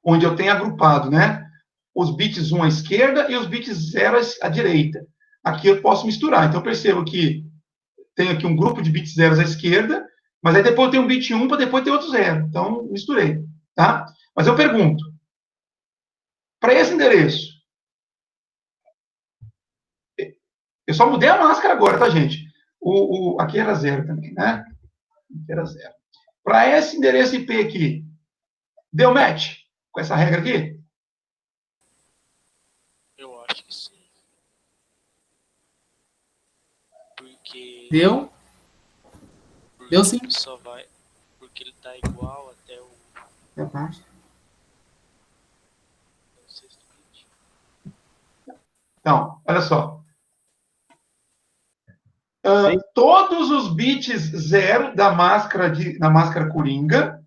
[SPEAKER 1] onde eu tenho agrupado, né, os bits 1 à esquerda e os bits 0 à direita. Aqui eu posso misturar. Então, eu percebo que tenho aqui um grupo de bits 0 à esquerda, mas aí depois eu tenho um bit 1 para depois ter outro 0. Então, misturei. Tá? Mas eu pergunto, para esse endereço, eu só mudei a máscara agora, tá, gente? Aqui era 0 também, né? Aqui era 0. Para esse endereço IP aqui, deu match com essa regra aqui?
[SPEAKER 5] Eu acho que sim. Porque...
[SPEAKER 2] Deu? Deu sim.
[SPEAKER 5] Só vai... Porque ele tá igual até o...
[SPEAKER 2] É parte.
[SPEAKER 1] Então, olha só. Todos os bits 0 da máscara coringa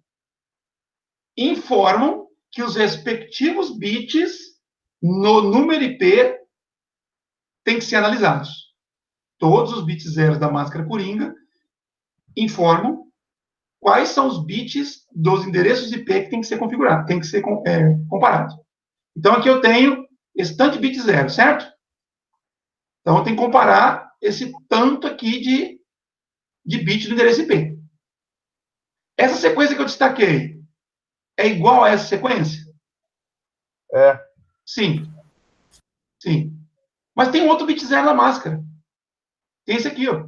[SPEAKER 1] informam que os respectivos bits no número IP têm que ser analisados. Todos os bits 0 da máscara coringa informam quais são os bits dos endereços IP que tem que ser configurado, tem que ser comparado. Então, aqui eu tenho esse tanto de bit zero, certo? Então, eu tenho que comparar esse tanto aqui de bit do endereço IP. Essa sequência que eu destaquei é igual a essa sequência?
[SPEAKER 4] É.
[SPEAKER 1] Sim. Sim. Mas tem um outro bit zero na máscara. Tem esse aqui, ó.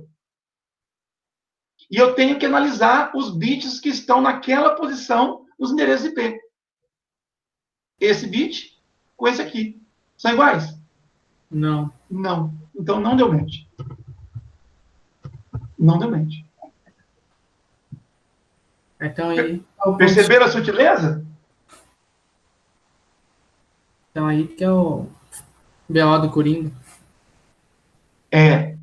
[SPEAKER 1] E eu tenho que analisar os bits que estão naquela posição nos endereços IP. Esse bit com esse aqui. São iguais?
[SPEAKER 2] Não.
[SPEAKER 1] Não. Então não deu match. Não deu match.
[SPEAKER 2] Então aí.
[SPEAKER 1] Perceberam a sutileza?
[SPEAKER 2] Então aí que é o BO do Coringa.
[SPEAKER 1] É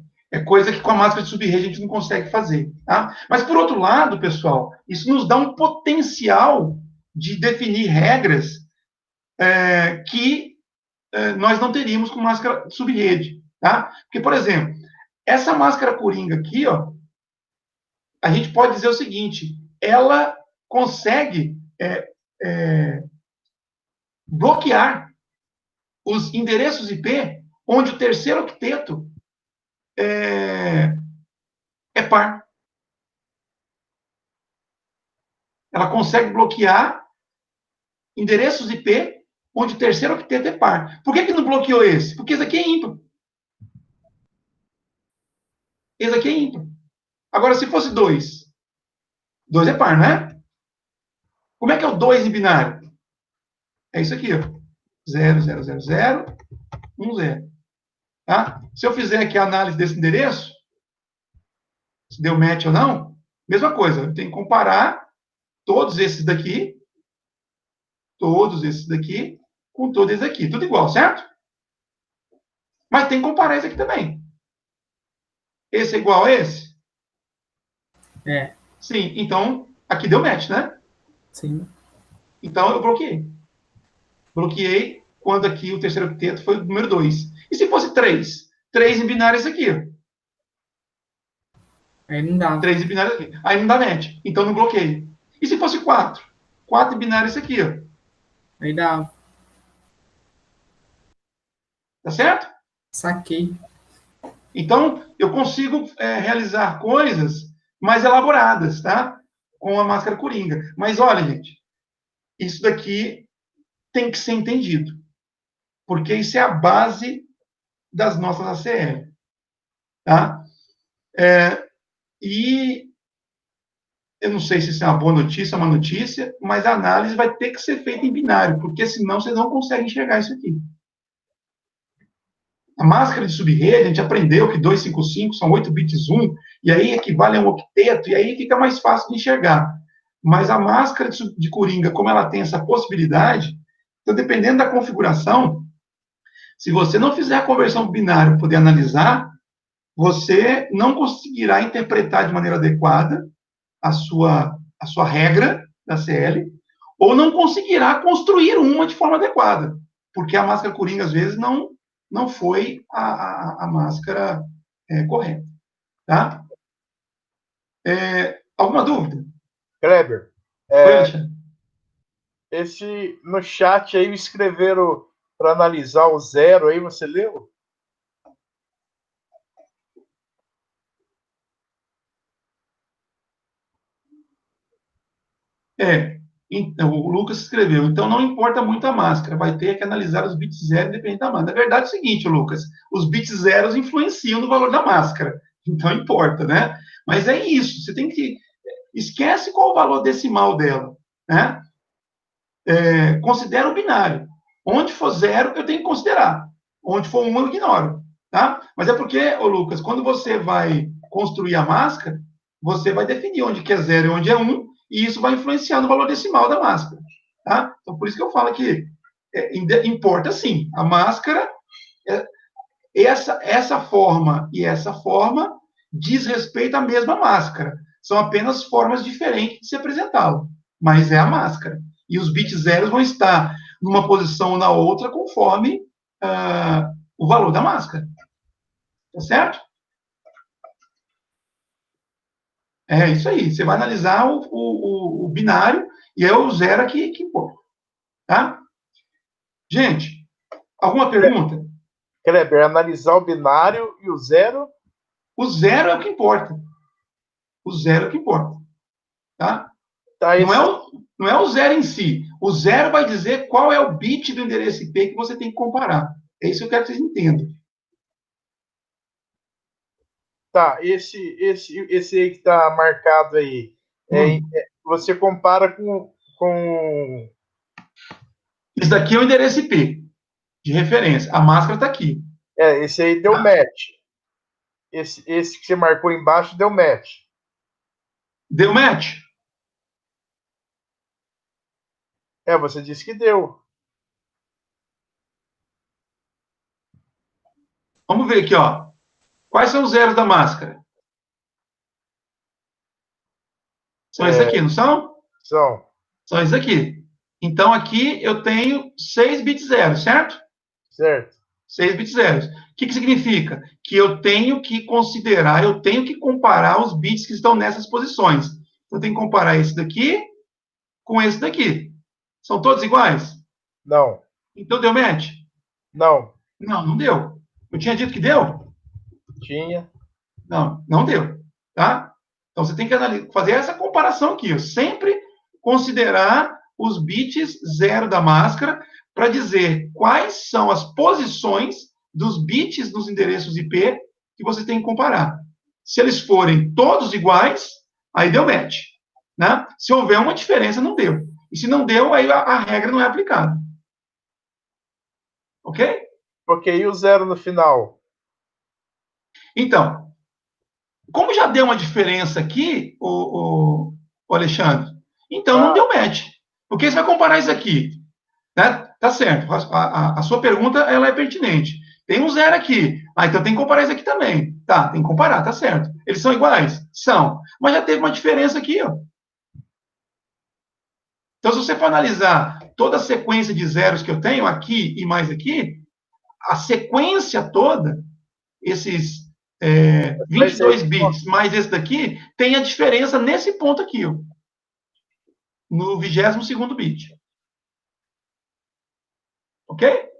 [SPEAKER 1] coisa que com a máscara de sub-rede a gente não consegue fazer. Tá? Mas, por outro lado, pessoal, isso nos dá um potencial de definir regras que nós não teríamos com máscara de sub-rede. Tá? Porque, por exemplo, essa máscara coringa aqui, ó, a gente pode dizer o seguinte, ela consegue bloquear os endereços IP onde o terceiro octeto é par. Ela consegue bloquear endereços IP onde o terceiro octeto é par. Por que não bloqueou esse? Porque esse aqui é ímpar. Esse aqui é ímpar. Agora, se fosse 2, 2 é par, não é? Como é que é o 2 em binário? É isso aqui, ó. 0, 0, 0, 0, 1, 0. Tá? Se eu fizer aqui a análise desse endereço, se deu match ou não, mesma coisa. Eu tenho que comparar todos esses daqui com todos esses aqui. Tudo igual, certo? Mas tem que comparar esse aqui também. Esse é igual a esse?
[SPEAKER 2] É.
[SPEAKER 1] Sim, então aqui deu match, né?
[SPEAKER 2] Sim.
[SPEAKER 1] Então eu bloqueei. Bloqueei quando aqui o terceiro octeto foi o número 2. E se fosse 3? 3 em binário é esse aqui.
[SPEAKER 2] Aí não dá.
[SPEAKER 1] 3 em binário é esse aqui. Aí não dá match. Então não bloqueei. E se fosse 4? 4 em binário é esse aqui. Ó.
[SPEAKER 2] Aí dá.
[SPEAKER 1] Tá certo?
[SPEAKER 2] Saquei.
[SPEAKER 1] Então, eu consigo realizar coisas mais elaboradas, tá? Com a máscara coringa. Mas olha, gente, isso daqui tem que ser entendido. Porque isso é a base das nossas ACL. Tá? E eu não sei se isso é uma boa notícia ou uma notícia, mas a análise vai ter que ser feita em binário, porque senão você não consegue enxergar isso aqui. A máscara de sub-rede, a gente aprendeu que 255 são 8 bits 1, e aí equivale a um octeto, e aí fica mais fácil de enxergar. Mas a máscara de coringa, como ela tem essa possibilidade, então, dependendo da configuração, se você não fizer a conversão binária para poder analisar, você não conseguirá interpretar de maneira adequada a sua regra da CL, ou não conseguirá construir uma de forma adequada, porque a máscara coringa, às vezes, não foi a máscara correta. Tá? Alguma dúvida?
[SPEAKER 4] Kleber,
[SPEAKER 1] Oi, Alexandre.
[SPEAKER 4] no chat aí me escreveram para analisar o 0 aí, você leu?
[SPEAKER 1] Então, o Lucas escreveu, então não importa muito a máscara, vai ter que analisar os bits zero independente da máscara. Na verdade é o seguinte, Lucas, os bits zeros influenciam no valor da máscara, então importa, né? Mas é isso, você tem que... Esquece qual o valor decimal dela, né? Considera o binário. Onde for 0, eu tenho que considerar. Onde for 1, eu ignoro, tá? Mas é porque, ô Lucas, quando você vai construir a máscara, você vai definir onde que é 0 e onde é 1, e isso vai influenciar no valor decimal da máscara. Tá? Então, por isso que eu falo que importa sim. A máscara, essa forma e essa forma diz respeito à mesma máscara. São apenas formas diferentes de se apresentá-la. Mas é a máscara. E os bits zeros vão estar numa posição ou na outra conforme o valor da máscara. Tá certo? É isso aí. Você vai analisar o binário e é o zero aqui que importa. Tá? Gente, Alguma pergunta?
[SPEAKER 4] Kleber, analisar o binário e o zero?
[SPEAKER 1] O zero é o que importa. O zero é o que importa. Tá?
[SPEAKER 4] Tá,
[SPEAKER 1] Não é o zero em si. O zero vai dizer qual é o bit do endereço IP que você tem que comparar. É isso que eu quero que vocês entendam.
[SPEAKER 4] Tá, esse aí que está marcado aí, você compara com...
[SPEAKER 1] Isso daqui é o endereço IP de referência. A máscara está aqui.
[SPEAKER 4] Esse aí deu match. Esse que você marcou embaixo deu match.
[SPEAKER 1] Deu match?
[SPEAKER 4] Você disse que deu.
[SPEAKER 1] Vamos ver aqui, ó. Quais são os zeros da máscara? São esses aqui, não são?
[SPEAKER 4] São.
[SPEAKER 1] São esses aqui. Então, aqui eu tenho 6 bits zeros, certo?
[SPEAKER 4] Certo.
[SPEAKER 1] 6 bits zeros. O que significa? Que eu tenho que considerar, eu tenho que comparar os bits que estão nessas posições. Eu tenho que comparar esse daqui com esse daqui. São todos iguais?
[SPEAKER 4] Não.
[SPEAKER 1] Então deu match?
[SPEAKER 4] Não.
[SPEAKER 1] Não, não deu. Eu tinha dito que deu?
[SPEAKER 4] Tinha.
[SPEAKER 1] Não, não deu. Tá? Então você tem que fazer essa comparação aqui. Sempre considerar os bits zero da máscara para dizer quais são as posições dos bits dos endereços IP que você tem que comparar. Se eles forem todos iguais, aí deu match. Né? Se houver uma diferença, não deu. E se não deu, aí a regra não é aplicada. Ok?
[SPEAKER 4] Ok, e o zero no final?
[SPEAKER 1] Então, como já deu uma diferença aqui, o Alexandre, então não deu match. Porque você vai comparar isso aqui. Né? Tá certo. A sua pergunta ela é pertinente. Tem um zero aqui. Então tem que comparar isso aqui também. Tá, tem que comparar, tá certo. Eles são iguais? São. Mas já teve uma diferença aqui, ó. Então, se você for analisar toda a sequência de zeros que eu tenho aqui e mais aqui, a sequência toda, esses 22 bits mais esse daqui, tem a diferença nesse ponto aqui, ó, no 22º bit. Ok?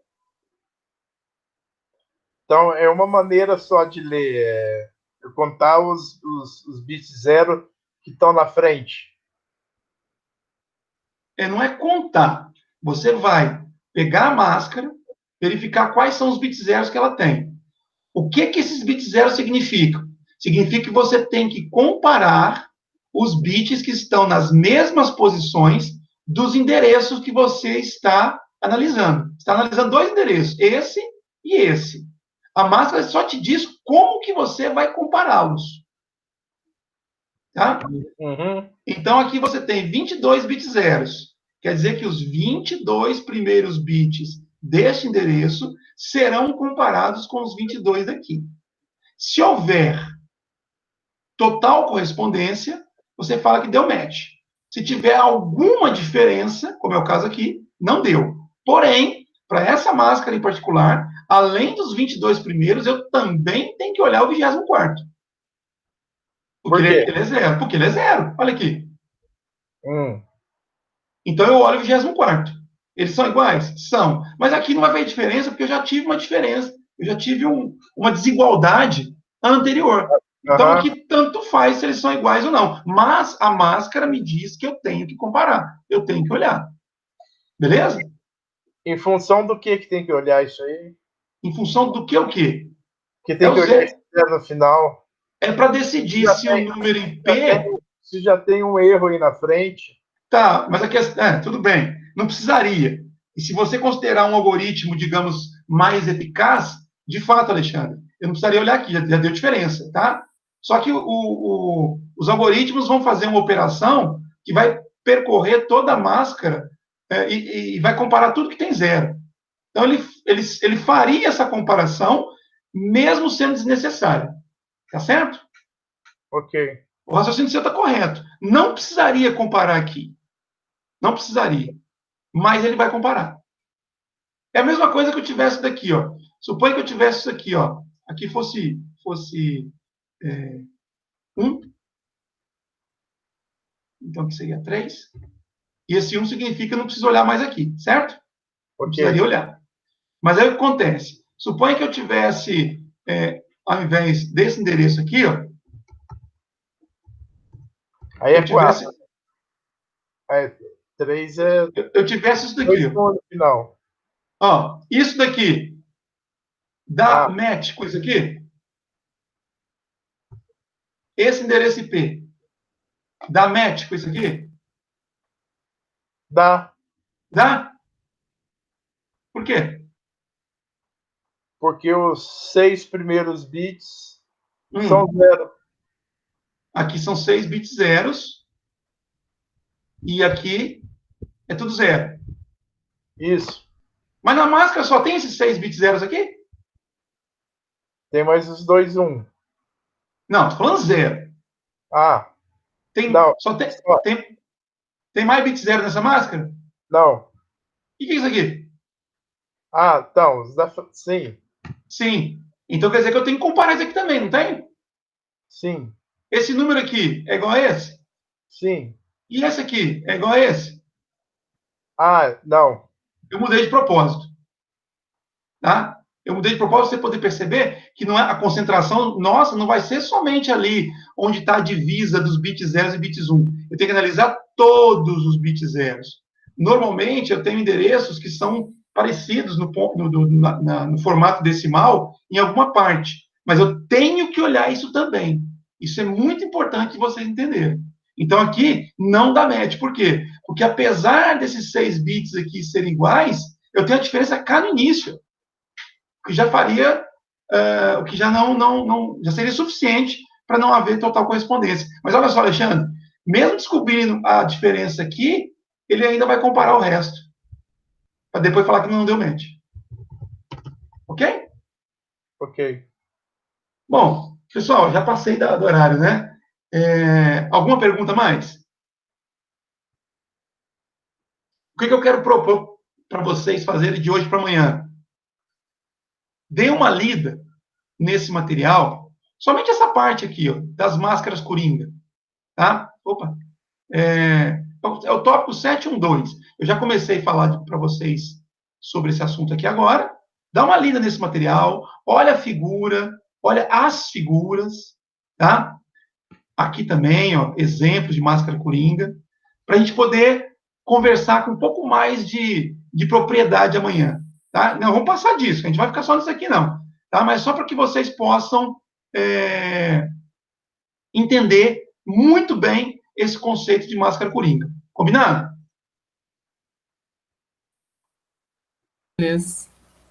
[SPEAKER 4] Então, é uma maneira só de ler, contar os bits zero que estão na frente.
[SPEAKER 1] Não é contar. Você vai pegar a máscara, verificar quais são os bits zeros que ela tem. O que esses bits zeros significam? Significa que você tem que comparar os bits que estão nas mesmas posições dos endereços que você está analisando. Você está analisando dois endereços, esse e esse. A máscara só te diz como que você vai compará-los. Tá?
[SPEAKER 4] Uhum.
[SPEAKER 1] Então, aqui você tem 22 bits zeros. Quer dizer que os 22 primeiros bits deste endereço serão comparados com os 22 daqui. Se houver total correspondência, você fala que deu match. Se tiver alguma diferença, como é o caso aqui, não deu. Porém, para essa máscara em particular, além dos 22 primeiros, eu também tenho que olhar o 24º. Porque ele é zero. Porque ele é zero. Olha aqui. Então eu olho o 24º. Eles são iguais? São. Mas aqui não vai haver diferença, porque eu já tive uma diferença. Eu já tive uma desigualdade anterior. Então aqui tanto faz se eles são iguais ou não. Mas a máscara me diz que eu tenho que comparar. Eu tenho que olhar. Beleza?
[SPEAKER 4] Em função do que tem que olhar isso aí?
[SPEAKER 1] Em função do que o quê?
[SPEAKER 4] Que tem que olhar esse zero no final.
[SPEAKER 1] É para decidir se o número IP...
[SPEAKER 4] Se já tem um erro aí na frente...
[SPEAKER 1] Tá, mas a questão... tudo bem. Não precisaria. E se você considerar um algoritmo, digamos, mais eficaz, de fato, Alexandre, eu não precisaria olhar aqui, já deu diferença, tá? Só que os algoritmos vão fazer uma operação que vai percorrer toda a máscara e vai comparar tudo que tem zero. Então, ele faria essa comparação mesmo sendo desnecessário. Tá certo?
[SPEAKER 4] Ok.
[SPEAKER 1] O raciocínio seu está correto. Não precisaria comparar aqui. Não precisaria. Mas ele vai comparar. É a mesma coisa que eu tivesse daqui, ó. Suponha que eu tivesse isso aqui, ó. Aqui fosse 1. Então, aqui seria 3. E esse 1 significa que eu não preciso olhar mais aqui, certo? Não precisaria olhar. Mas aí o que acontece? Suponha que eu tivesse, ao invés desse endereço aqui, ó,
[SPEAKER 4] Aí é
[SPEAKER 1] eu tivesse,
[SPEAKER 4] 4. Aí 3 é
[SPEAKER 1] eu tivesse isso
[SPEAKER 4] 2
[SPEAKER 1] daqui, ó.
[SPEAKER 4] no final.
[SPEAKER 1] Ó, isso daqui dá
[SPEAKER 4] Ah,
[SPEAKER 1] match com isso aqui? Esse endereço IP dá match com isso aqui?
[SPEAKER 4] dá.
[SPEAKER 1] Dá? Por quê?
[SPEAKER 4] Porque os 6 primeiros bits são
[SPEAKER 1] Hum,
[SPEAKER 4] 0.
[SPEAKER 1] aqui são 6 bits zeros e aqui é tudo zero.
[SPEAKER 4] Isso.
[SPEAKER 1] Mas na máscara só tem esses 6 bits zeros aqui?
[SPEAKER 4] Tem mais os 2 1.
[SPEAKER 1] Não, tô falando zero.
[SPEAKER 4] Ah,
[SPEAKER 1] Tem,
[SPEAKER 4] não.
[SPEAKER 1] só tem,
[SPEAKER 4] Só.
[SPEAKER 1] tem, tem mais bit zero nessa máscara?
[SPEAKER 4] Não.
[SPEAKER 1] O que é isso aqui?
[SPEAKER 4] Ah, então. Sim.
[SPEAKER 1] Sim. Então quer dizer que eu tenho que comparar isso aqui também, não tem?
[SPEAKER 4] Sim.
[SPEAKER 1] Esse número aqui é igual a esse?
[SPEAKER 4] Sim.
[SPEAKER 1] E esse aqui é igual a esse?
[SPEAKER 4] Ah, não.
[SPEAKER 1] Eu mudei de propósito. Tá? Eu mudei de propósito para você poder perceber que não é, a concentração nossa não vai ser somente ali onde está a divisa dos bits zeros e bits 1. Eu tenho que analisar todos os bits zeros. Normalmente, eu tenho endereços que são parecidos no formato decimal em alguma parte, mas eu tenho que olhar isso também. Isso é muito importante vocês entenderem. Então, aqui não dá match. Por quê? Porque apesar desses 6 bits aqui serem iguais, eu tenho a diferença cá no início, que já faria, o que já já seria suficiente para não haver total correspondência. Mas olha só, Alexandre, mesmo descobrindo a diferença aqui, ele ainda vai comparar o resto, para depois falar que não deu match. Ok?
[SPEAKER 4] Ok.
[SPEAKER 1] Bom, pessoal, já passei do horário, né? Alguma pergunta mais? O que eu quero propor para vocês fazerem de hoje para amanhã? Dê uma lida nesse material, somente essa parte aqui, ó, das máscaras coringa, tá? Opa, é o tópico 712. Eu já comecei a falar para vocês sobre esse assunto aqui agora. Dá uma lida nesse material, olha a figura, olha as figuras, tá? Aqui também, ó, exemplos de máscara coringa, para a gente poder conversar com um pouco mais de propriedade amanhã, tá? Não, vamos passar disso, a gente vai ficar só nisso aqui não, tá? Mas só para que vocês possam entender muito bem esse conceito de máscara coringa. Combinado?
[SPEAKER 2] Beleza.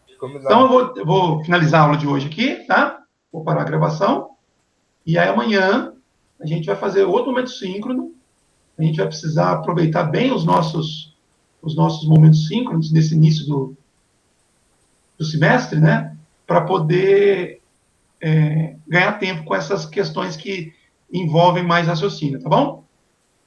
[SPEAKER 1] Então,
[SPEAKER 4] Combinado.
[SPEAKER 1] eu vou finalizar a aula de hoje aqui, tá? Vou parar a gravação. E aí, amanhã, a gente vai fazer outro momento síncrono. A gente vai precisar aproveitar bem os nossos momentos síncronos nesse início do semestre, né? Para poder ganhar tempo com essas questões que envolvem mais raciocínio, tá bom?